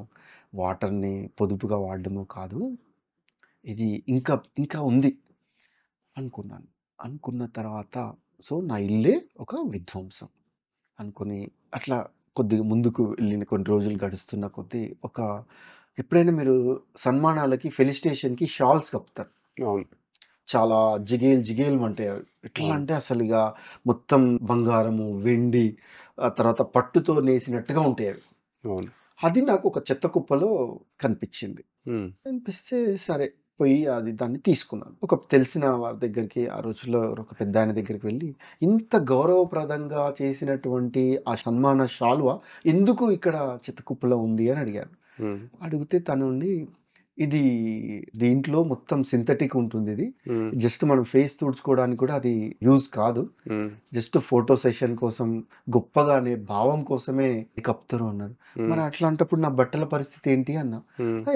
వాటర్ని పొదుపుగా వాడడము కాదు, ఇది ఇంకా ఉంది అనుకున్నాను. అనుకున్న తర్వాత సో నా ఇల్లే ఒక విధ్వంసం అనుకుని అట్లా కొద్దిగా ముందుకు వెళ్ళిన కొన్ని రోజులు గడుస్తున్న కొద్దీ ఎప్పుడైనా మీరు సన్మానాలకి, ఫెలిసిటేషన్కి షాల్స్ కప్పుతారు, చాలా జిగేలు అంటే ఎట్లా అంటే అసలు ఇక మొత్తం బంగారము, వెండి, తర్వాత పట్టుతో నేసినట్టుగా ఉంటాయి అవి. అది నాకు ఒక చెత్త కుప్పలో కనిపించింది. కనిపిస్తే సరే పోయి దాన్ని తీసుకున్నాను. ఒక తెలిసిన వారి దగ్గరికి, ఆ రోజుల్లో ఒక పెద్ద ఆయన దగ్గరికి వెళ్ళి, ఇంత గౌరవప్రదంగా చేసినటువంటి ఆ సన్మాన శాలువ ఎందుకు ఇక్కడ చెత్త కుప్పలో ఉంది అని అడిగారు. అడిగితే తను ఉండి, ఇది దీంట్లో మొత్తం సింథటిక్ ఉంటుంది ఇది. జస్ట్ మనం ఫేస్ తుడుచుకోవడానికి కూడా అది యూజ్ కాదు. జస్ట్ ఫోటో సెషన్ కోసం గొప్పగా అనే భావం కోసమే ఇది కప్తారు అన్నారు. మరి అట్లాంటప్పుడు నా బట్టల పరిస్థితి ఏంటి అన్నా.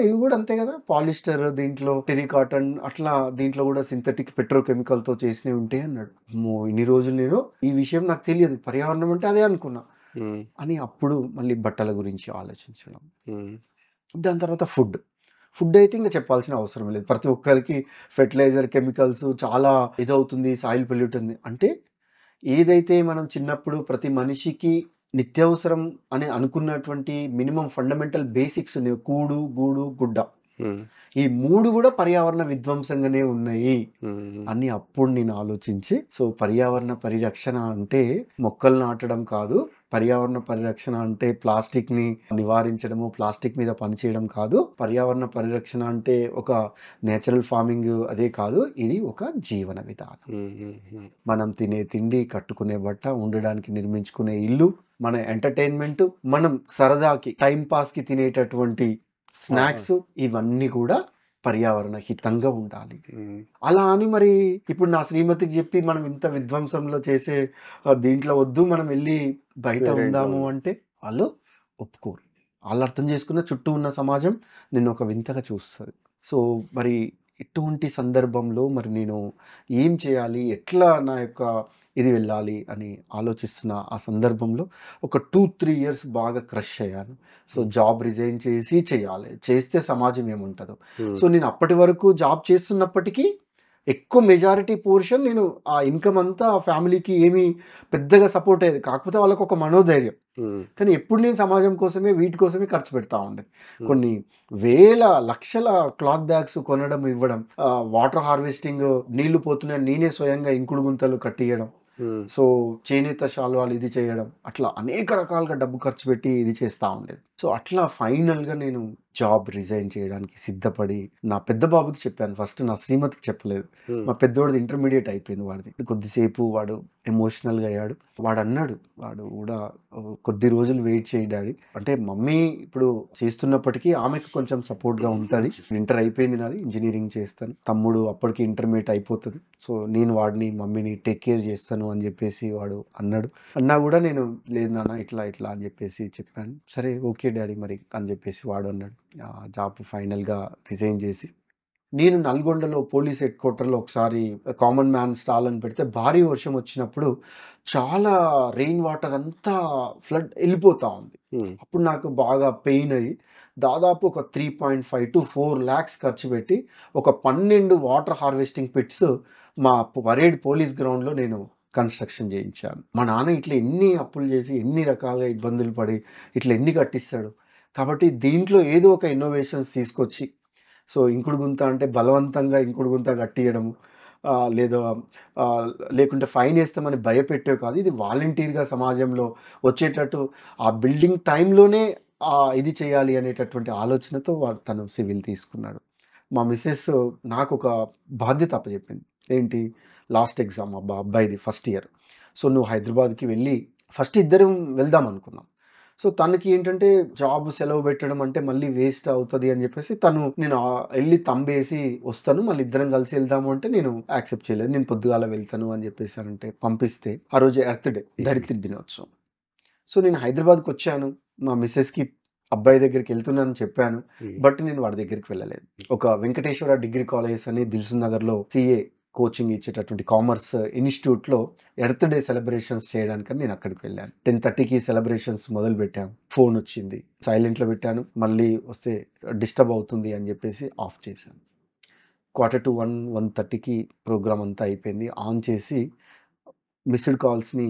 ఇవి కూడా అంతే కదా, పాలిస్టర్, దీంట్లో టెరీ కాటన్, అట్లా దీంట్లో కూడా సింథటిక్ పెట్రోకెమికల్ తో చేసినవి ఉంటాయి అన్నాడు. అమ్మో, ఇన్ని రోజులు నేను ఈ విషయం నాకు తెలియదు, పర్యావరణం అంటే అదే అనుకున్నా అని. అప్పుడు మళ్ళీ బట్టల గురించి ఆలోచించడం. దాని తర్వాత ఫుడ్ అయితే ఇంకా చెప్పాల్సిన అవసరం లేదు. ప్రతి ఒక్కరికి ఫెర్టిలైజర్, కెమికల్స్ చాలా ఇదవుతుంది, సాయిల్ పొల్యూట్ ఉంది అంటే. ఏదైతే మనం చిన్నప్పుడు ప్రతి మనిషికి నిత్యావసరం అని అనుకున్నటువంటి మినిమం ఫండమెంటల్ బేసిక్స్ ఉన్నాయి, కూడు, గూడు, గుడ్డ, ఈ 3 కూడా పర్యావరణ విధ్వంసంగానే ఉన్నాయి అని అప్పుడు నేను ఆలోచించి, సో పర్యావరణ పరిరక్షణ అంటే మొక్కలు నాటడం కాదు, పర్యావరణ పరిరక్షణ అంటే ప్లాస్టిక్ ని నివారించడము, ప్లాస్టిక్ మీద పనిచేయడం కాదు, పర్యావరణ పరిరక్షణ అంటే ఒక నేచురల్ ఫార్మింగ్ అదే కాదు, ఇది ఒక జీవన విధానం. మనం తినే తిండి, కట్టుకునే బట్ట, ఉండడానికి నిర్మించుకునే ఇల్లు, మన ఎంటర్టైన్మెంట్, మనం సరదాకి టైం పాస్ కి తినేటటువంటి స్నాక్స్, ఇవన్నీ కూడా పర్యావరణ హితంగా ఉండాలి. అలా అని మరి ఇప్పుడు నా శ్రీమతికి చెప్పి మనం ఇంత విధ్వంసంలో చేసే దీంట్లో వద్దు, మనం వెళ్ళి బయట ఉందాము అంటే వాళ్ళు ఒప్పుకోరు. వాళ్ళు అర్థం చేసుకున్న చుట్టూ ఉన్న సమాజం నిన్ను ఒక వింతగా చూస్తుంది. సో మరి ఇటువంటి సందర్భంలో మరి నేను ఏం చేయాలి, ఎట్లా నా యొక్క ఇది వెళ్ళాలి అని ఆలోచిస్తున్న ఆ సందర్భంలో ఒక 2-3 ఇయర్స్ బాగా క్రష్ అయ్యాను. సో జాబ్ రిజైన్ చేసి చేయాలి, చేస్తే సమాజం ఏముంటుందో. సో నేను అప్పటి వరకు జాబ్ చేస్తున్నప్పటికీ ఎక్కువ మెజారిటీ పోర్షన్ నేను ఆ ఇన్కమ్ అంతా ఆ ఫ్యామిలీకి ఏమీ పెద్దగా సపోర్ట్ అయ్యేది, కాకపోతే వాళ్ళకు ఒక మనోధైర్యం. కానీ ఎప్పుడు నేను సమాజం కోసమే, వీటి కోసమే ఖర్చు పెడతా ఉండేది. కొన్ని వేల లక్షల క్లాత్ బ్యాగ్స్ కొనడం, ఇవ్వడం, వాటర్ హార్వెస్టింగ్, నీళ్లు పోతున్నాయి నేనే స్వయంగా ఇంకుడు గుంతలు కట్టియడం, సో చేనేత శాలువాలు ఇది చేయడం, అట్లా అనేక రకాలుగా డబ్బు ఖర్చు పెట్టి ఇది చేస్తూ ఉండేది. సో అట్లా ఫైనల్గా నేను జాబ్ రిజైన్ చేయడానికి సిద్ధపడి నా పెద్ద బాబుకి చెప్పాను. ఫస్ట్ నా శ్రీమతికి చెప్పలేదు. మా పెద్దోడిది ఇంటర్మీడియట్ అయిపోయింది, వాడిది. కొద్దిసేపు వాడు ఎమోషనల్గా అయ్యాడు. వాడు అన్నాడు, వాడు కూడా కొద్ది రోజులు వెయిట్ చేయి డాడీ అంటే, మమ్మీ ఇప్పుడు చేస్తున్నప్పటికీ ఆమెకు కొంచెం సపోర్ట్గా ఉంటుంది. ఇంటర్ అయిపోయింది నాది, ఇంజనీరింగ్ చేస్తాను, తమ్ముడు అప్పటికి ఇంటర్మీడియట్ అయిపోతుంది, సో నేను వాడిని మమ్మీని టేక్ కేర్ చేస్తాను అని చెప్పేసి వాడు అన్నాడు. అన్నా కూడా నేను లేదు నాన్న ఇట్లా ఇట్లా అని చెప్పేసి చెప్పాను. సరే ఓకే డాడీ మరి అని చెప్పేసి వాడు అన్నాడు. జాబ్ ఫైనల్గా రిజైన్ చేసి నేను నల్గొండలో పోలీస్ హెడ్ క్వార్టర్లో ఒకసారి కామన్ మ్యాన్ స్టాల్ అని పెడితే భారీ వర్షం వచ్చినప్పుడు చాలా రెయిన్ వాటర్ అంతా ఫ్లడ్ వెళ్ళిపోతూ ఉంది. అప్పుడు నాకు బాగా పెయిన్ అయ్యి దాదాపు ఒక 3.5 to 4 lakhs ఖర్చు పెట్టి ఒక 12 వాటర్ హార్వెస్టింగ్ పిట్స్ మా పరేడ్ పోలీస్ గ్రౌండ్లో నేను కన్స్ట్రక్షన్ చేయించాను. మా నాన్న ఇట్లా ఎన్ని అప్పులు చేసి ఎన్ని రకాలుగా ఇబ్బందులు పడి ఇట్లా ఎన్ని కట్టిస్తాడు. కాబట్టి దీంట్లో ఏదో ఒక ఇన్నోవేషన్స్ తీసుకొచ్చి, సో ఇంకుడు గుంత అంటే బలవంతంగా ఇంకుడు గుంత కట్టియడము, లేదా లేకుంటే ఫైన్ వేస్తామని భయపెట్టే కాదు, ఇది వాలంటీర్గా సమాజంలో వచ్చేటట్టు ఆ బిల్డింగ్ టైంలోనే ఇది చేయాలి అనేటటువంటి ఆలోచనతో తను సివిల్ తీసుకున్నాడు. మా మిస్సెస్ నాకు ఒక బాధ్యత అప్పచెప్పింది. ఏంటి, లాస్ట్ ఎగ్జామ్ అబ్బాయిది ఫస్ట్ ఇయర్. సో నువ్వు హైదరాబాద్కి వెళ్ళి, ఫస్ట్ ఇద్దరం వెళ్దాం అనుకున్నాం. సో తనకి ఏంటంటే జాబ్ సెలవు పెట్టడం అంటే మళ్ళీ వేస్ట్ అవుతుంది అని చెప్పేసి నేను వెళ్ళి తంబేసి వస్తాను, మళ్ళీ ఇద్దరం కలిసి వెళ్దాము అంటే నేను యాక్సెప్ట్ చేయలేదు. నేను పొద్దుగాల వెళ్తాను అని చెప్పేసానంటే పంపిస్తే ఆ రోజు ఎర్త్ డే, ధరిత్రి దినోత్సవం. సో నేను హైదరాబాద్కి వచ్చాను, మా మిస్సెస్కి అబ్బాయి దగ్గరికి వెళ్తున్నానని చెప్పాను, బట్ నేను వాడి దగ్గరికి వెళ్ళలేదు. ఒక వెంకటేశ్వర డిగ్రీ కాలేజ్ అని దిల్సుఖ్ నగర్లో CA కోచింగ్ ఇచ్చేటటువంటి కామర్స్ ఇన్స్టిట్యూట్లో ఎర్త్ డే సెలబ్రేషన్స్ చేయడానికని నేను అక్కడికి వెళ్ళాను. 10:30కి సెలబ్రేషన్స్ మొదలు పెట్టాను. ఫోన్ వచ్చింది, సైలెంట్లో పెట్టాను, మళ్ళీ వస్తే డిస్టర్బ్ అవుతుంది అని చెప్పేసి ఆఫ్ చేశాను. 1:45, 1:30కి ప్రోగ్రామ్ అంతా అయిపోయింది. ఆన్ చేసి మిస్డ్ కాల్స్ని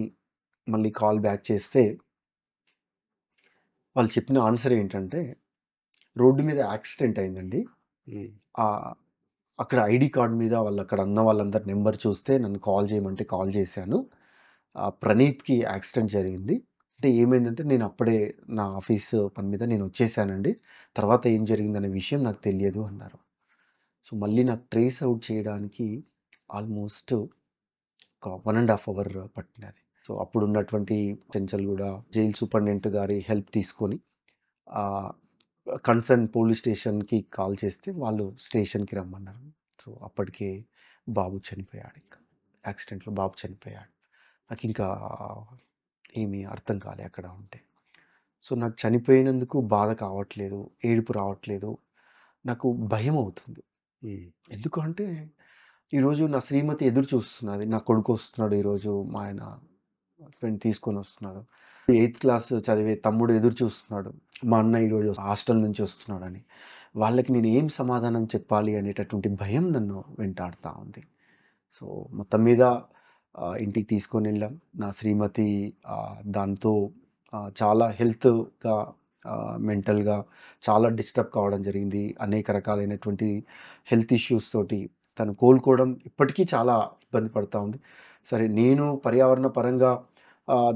మళ్ళీ కాల్ బ్యాక్ చేస్తే వాళ్ళు చెప్పిన ఆన్సర్ ఏంటంటే, రోడ్డు మీద యాక్సిడెంట్ అయిందండి, అక్కడ ID కార్డ్ మీద వాళ్ళు అక్కడ అన్న వాళ్ళందరి నెంబర్ చూస్తే నన్ను కాల్ చేయమంటే కాల్ చేశాను, ప్రణీత్కి యాక్సిడెంట్ జరిగింది అంటే ఏమైందంటే, నేను అప్పుడే నా ఆఫీస్ పని మీద నేను వచ్చేసానండి, తర్వాత ఏం జరిగిందనే విషయం నాకు తెలియదు అన్నారు. సో మళ్ళీ నాకు ట్రేస్ అవుట్ చేయడానికి ఆల్మోస్ట్ ఒక 1.5 hour పట్టినది. సో అప్పుడు ఉన్నటువంటి చెంచల్గూడ జైలు సూపరింటెండెంట్ గారి హెల్ప్ తీసుకొని కన్సర్న్ పోలీస్ స్టేషన్‌కి కాల్ చేస్తే వాళ్ళు స్టేషన్‌కి రమ్మన్నారు. సో, అప్పటికే బాబు చనిపోయాడు ఇంకా. యాక్సిడెంట్‌లో బాబు చనిపోయాడు. నాకింకా ఏమీ అర్థం కాలే అక్కడ ఉంటే. సో, నాకు చనిపోయినందుకు బాధ కావట్లేదు, ఏడుపు రావట్లేదు. నాకు భయమవుతుంది. ఎందుకు అంటే, ఈరోజు నా శ్రీమతి ఎదురు చూస్తున్నది. నా కొడుకు వస్తున్నాడు ఈరోజు, మా ఆయన హస్బెండ్ తీసుకొనొస్తున్నాడు. 8థ్ క్లాస్ చదివే తమ్ముడు ఎదురు చూస్తున్నాడు. మా అన్న ఈరోజు హాస్టల్ నుంచి వస్తున్నాడని. వాళ్ళకి నేను ఏం సమాధానం చెప్పాలి అనేటటువంటి భయం నన్ను వెంటాడుతా ఉంది. సో, మొత్తం మీద ఇంటికి తీసుకొనెళ్ళాం. నా శ్రీమతి దాంతో చాలా హెల్త్‌గా, మెంటల్‌గా చాలా డిస్టర్బ్ కావడం జరిగింది. అనేక రకాలైనటువంటి హెల్త్ ఇష్యూస్ తోటి తను కోలుకోవడం ఇప్పటికీ చాలా ఇబ్బంది పడతా ఉంది. సరే, నేను పర్యావరణ పరంగా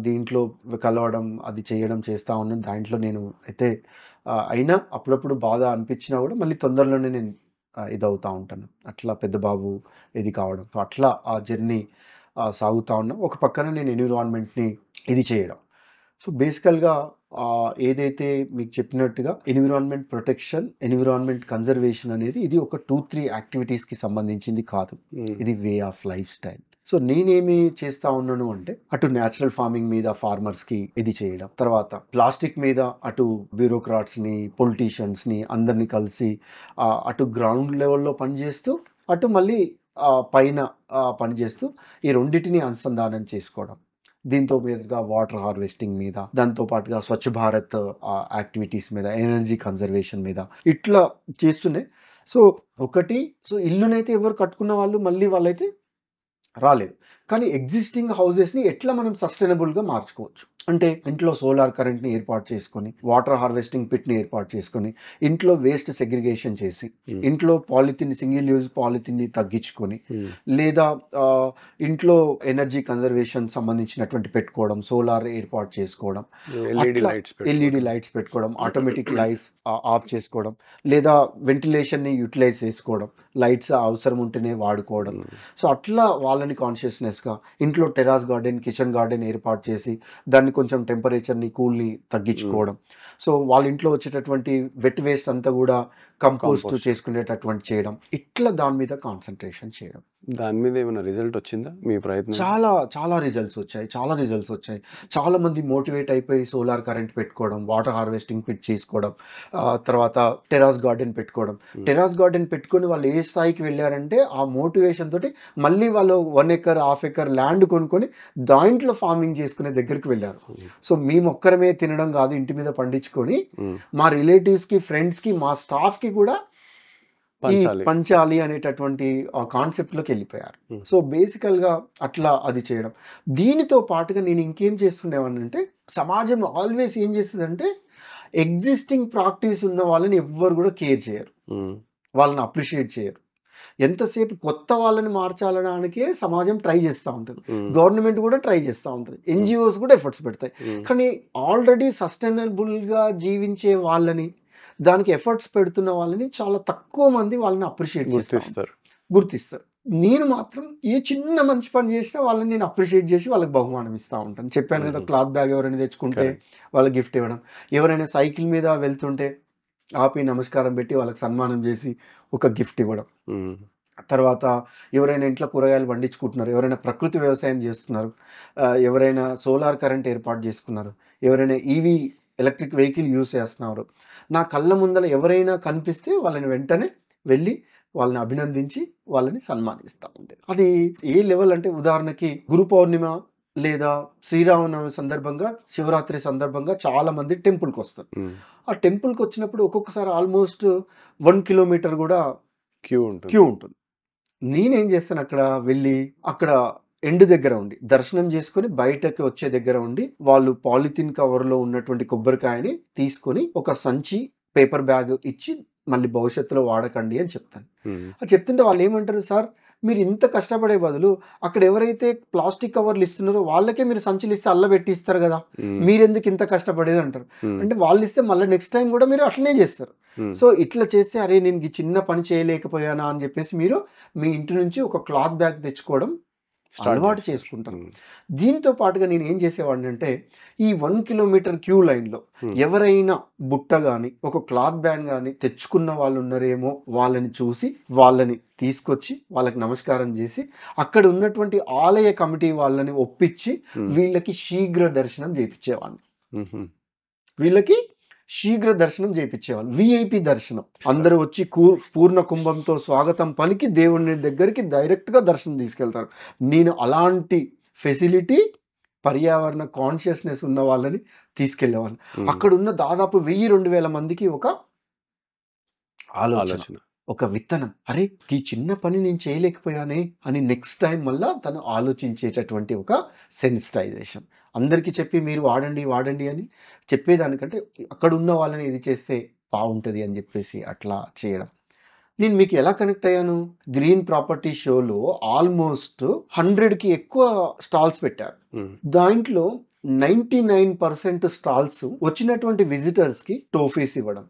దీంట్లో కలవడం, అది చేయడం చేస్తా ఉన్నాను. దాంట్లో నేను అయితే అయినా అప్పుడప్పుడు బాధ అనిపించినా కూడా మళ్ళీ తొందరలోనే నేను ఇదవుతా ఉంటాను. అట్లా పెద్ద బాబు ఇది కావడం. సో, అట్లా ఆ జర్నీ సాగుతా ఉన్నా. ఒక పక్కన నేను ఎన్విరాన్మెంట్‌ని ఇది చేయడం. సో, బేసికల్‌గా ఏదైతే మీకు చెప్పినట్టుగా ఎన్విరాన్మెంట్ ప్రొటెక్షన్, ఎన్విరాన్మెంట్ కన్జర్వేషన్ అనేది ఇది ఒక 2, 3 యాక్టివిటీస్‌కి సంబంధించింది కాదు. ఇది way of life style. So, నేనేమి చేస్తా ఉన్నాను అంటే, అటు న్యాచురల్ ఫార్మింగ్ మీద ఫార్మర్స్‌కి ఇది చేయడం. తర్వాత ప్లాస్టిక్ మీద అటు బ్యూరోక్రాట్స్‌ని, పొలిటీషియన్స్‌ని అందరిని కలిసి అటు గ్రౌండ్ లెవెల్‌లో పనిచేస్తూ, అటు మళ్ళీ పైన పనిచేస్తూ ఈ రెండిటిని అనుసంధానం చేసుకోవడం. దీంతో మీదుగా వాటర్ హార్వెస్టింగ్ మీద, దాంతో పాటుగా స్వచ్ఛ భారత్ యాక్టివిటీస్ మీద, ఎనర్జీ కన్జర్వేషన్ మీద ఇట్లా చేస్తూనే సో, ఇల్లునైతే ఎవరు కట్టుకున్న వాళ్ళు మళ్ళీ వాళ్ళైతే రాలేదు. కానీ ఎగ్జిస్టింగ్ హౌసెస్‌ని ఎట్లా మనం సస్టైనబుల్‌గా మార్చుకోవచ్చు. అంటే ఇంట్లో సోలార్ కరెంట్‌ని ఏర్పాటు చేసుకొని, వాటర్ హార్వెస్టింగ్ పిట్‌ని ఏర్పాటు చేసుకొని, ఇంట్లో వేస్ట్ సెగ్రిగేషన్ చేసి, ఇంట్లో సింగిల్ యూజ్ పాలిథిన్‌ని తగ్గించుకొని, లేదా ఇంట్లో ఎనర్జీ కన్జర్వేషన్ సంబంధించినటువంటి పెట్టుకోవడం, సోలార్ ఏర్పాటు చేసుకోవడం, ఎల్ఈడి లైట్స్ పెట్టుకోవడం, ఆటోమేటిక్ లైట్ ఆఫ్ చేసుకోవడం, లేదా వెంటిలేషన్‌ని యూటిలైజ్ చేసుకోవడం, లైట్స్ అవసరం ఉంటేనే వాడుకోవడం. సో, అట్లా వాళ్ళని కాన్షియస్‌నెస్‌గా ఇంట్లో టెర్రస్ గార్డెన్, కిచెన్ గార్డెన్ ఏర్పాటు చేసి దాన్ని కొంచెం టెంపరేచర్‌ని, కూల్‌ని తగ్గించుకోవడం. సో, వాళ్ళ ఇంట్లో వచ్చేటటువంటి వెట్ వేస్ట్ అంతా కూడా కంపోస్ట్ చేసుకునేటటువంటి చేయడం. ఇట్లా దాని మీద కాన్సంట్రేషన్ చేయడం. దాని మీద ఏమైనా రిజల్ట్ వచ్చిందా మీ ప్రయత్నం? చాలా రిజల్ట్స్ వచ్చాయి. చాలామంది మోటివేట్ అయిపోయి సోలార్ కరెంట్ పెట్టుకోవడం, వాటర్ హార్వెస్టింగ్ పిట్ చేసుకోవడం, తర్వాత టెర్రస్ గార్డెన్ పెట్టుకోవడం. టెర్రస్ గార్డెన్ పెట్టుకొని వాళ్ళు ఏ స్థాయికి వెళ్ళారంటే ఆ మోటివేషన్ తోటి మళ్ళీ వాళ్ళు 1 ఎకర్, హాఫ్ ఎకర్ ల్యాండ్ కొనుక్కొని దాంట్లో ఫార్మింగ్ చేసుకునే దగ్గరికి వెళ్ళారు. సో, మేము ఒక్కరమే తినడం కాదు, ఇంటి మీద పండించుకొని మా రిలేటివ్స్‌కి, ఫ్రెండ్స్‌కి, మా స్టాఫ్‌కి కూడా పంచాలి అనేటటువంటి కాన్సెప్ట్‌లోకి వెళ్ళిపోయారు. సో, బేసికల్‌గా అట్లా అది చేయడం. దీనితో పాటుగా నేను ఇంకేం చేస్తుండేవాడినంటే, సమాజం ఆల్వేస్ ఏం చేస్తదంటే, ఎగ్జిస్టింగ్ ప్రాక్టీస్ ఉన్న వాళ్ళని ఎవ్వరు కూడా కేర్ చేయరు. వాళ్ళని అప్రిషియేట్ చేయరు. ఎంతసేపు కొత్త వాళ్ళని మార్చాలడానికే సమాజం ట్రై చేస్తూ ఉంటుంది. గవర్నమెంట్ కూడా ట్రై చేస్తూ ఉంటుంది. ఎన్‌జీఓస్ కూడా ఎఫర్ట్స్ పెడతాయి. కానీ ఆల్రెడీ సస్టైనబుల్‌గా జీవించే వాళ్ళని, దానికి ఎఫర్ట్స్ పెడుతున్న వాళ్ళని చాలా తక్కువ మంది వాళ్ళని అప్రిషియేట్ గుర్తిస్తారు. నేను మాత్రం ఏ చిన్న మంచి పని చేసినా వాళ్ళని నేను అప్రిషియేట్ చేసి వాళ్ళకి బహుమానం ఇస్తూ ఉంటాను. చెప్పాను కదా, క్లాత్ బ్యాగ్ ఎవరైనా తెచ్చుకుంటే వాళ్ళకి గిఫ్ట్ ఇవ్వడం, ఎవరైనా సైకిల్ మీద వెళ్తుంటే ఆపి నమస్కారం పెట్టి వాళ్ళకి సన్మానం చేసి ఒక గిఫ్ట్ ఇవ్వడం. తర్వాత ఎవరైనా ఇంట్లో కూరగాయలు పండించుకుంటున్నారు, ఎవరైనా ప్రకృతి వ్యవసాయం చేస్తున్నారు, ఎవరైనా సోలార్ కరెంట్ ఏర్పాటు చేసుకున్నారు, ఎవరైనా ఈవీ ఎలక్ట్రిక్ వెహికల్ యూజ్ చేస్తున్నారు, నా కళ్ళ ముందర ఎవరైనా కనిపిస్తే వాళ్ళని వెంటనే వెళ్ళి వాళ్ళని అభినందించి వాళ్ళని సన్మానిస్తూ ఉంటాయి. అది ఏ లెవెల్ అంటే, ఉదాహరణకి గురు పౌర్ణిమ లేదా శ్రీరామనవమి సందర్భంగా, శివరాత్రి సందర్భంగా చాలా మంది టెంపుల్కి వస్తారు. ఆ టెంపుల్కి వచ్చినప్పుడు ఒక్కొక్కసారి ఆల్మోస్ట్ 1 కిలోమీటర్ కూడా క్యూ ఉంటుంది. నేనేం చేస్తాను, అక్కడ వెళ్ళి అక్కడ ఎండ్ దగ్గర ఉండి దర్శనం చేసుకొని బయటకి వచ్చే దగ్గర ఉండి, వాళ్ళు పాలిథిన్ కవర్లో ఉన్నటువంటి కొబ్బరికాయని తీసుకొని ఒక సంచి, పేపర్ బ్యాగ్ ఇచ్చి మళ్ళీ భవిష్యత్తులో వాడకండి అని చెప్తాను. అది చెప్తుంటే వాళ్ళు ఏమంటారు, సార్ మీరు ఇంత కష్టపడే బదులు అక్కడ ఎవరైతే ప్లాస్టిక్ కవర్లు ఇస్తున్నారో వాళ్ళకే మీరు సంచులు ఇస్తే అల్ల పెట్టి ఇస్తారు కదా, మీరెందుకు ఇంత కష్టపడేది అంటారు. అంటే వాళ్ళు ఇస్తే మళ్ళీ నెక్స్ట్ టైం కూడా మీరు అట్లనే చేస్తారు. సో, ఇట్లా చేస్తే అరే నేను ఈ చిన్న పని చేయలేకపోయానా అని చెప్పేసి మీరు మీ ఇంటి నుంచి ఒక క్లాత్ బ్యాగ్ తెచ్చుకోవడం అలవాటు చేసుకుంటారు. దీంతో పాటుగా నేను ఏం చేసేవాడిని అంటే ఈ 1 కిలోమీటర్ క్యూ లైన్లో ఎవరైనా బుట్ట కానీ ఒక క్లాత్ బ్యాగ్ కానీ తెచ్చుకున్న వాళ్ళు ఉన్నారేమో వాళ్ళని చూసి వాళ్ళని తీసుకొచ్చి వాళ్ళకి నమస్కారం చేసి అక్కడ ఉన్నటువంటి ఆలయ కమిటీ వాళ్ళని ఒప్పించి వీళ్ళకి శీఘ్ర దర్శనం చేయించేవాడిని. వీళ్ళకి శీఘ్ర దర్శనం చేయించేవాళ్ళు, విఐపి దర్శనం. అందరూ వచ్చి పూర్ణ కుంభంతో స్వాగతం పలికి దేవుని దగ్గరికి డైరెక్ట్గా దర్శనం తీసుకెళ్తారు. నేను అలాంటి ఫెసిలిటీ పర్యావరణ కాన్షియస్నెస్ ఉన్న వాళ్ళని తీసుకెళ్లేవాళ్ళు. అక్కడ ఉన్న దాదాపు 1000-2000 మందికి ఒక ఆలోచన, ఒక విత్తనం, అరే ఈ చిన్న పని నేను చేయలేకపోయానే అని నెక్స్ట్ టైం మళ్ళా తను ఆలోచించేటటువంటి ఒక సెన్సిటైజేషన్. అందరికీ చెప్పి మీరు వాడండి అని చెప్పేదానికంటే అక్కడ ఉన్న వాళ్ళని ఇది చేస్తే బాగుంటుంది అని చెప్పేసి అట్లా చేయడం. నేను మీకు ఎలా కనెక్ట్ అయ్యాను, గ్రీన్ ప్రాపర్టీ షోలో ఆల్మోస్ట్ 100కి ఎక్కువ స్టాల్స్ పెట్టారు. దాంట్లో 99% స్టాల్స్ వచ్చినటువంటి విజిటర్స్ కి టోఫీస్ ఇవ్వడం,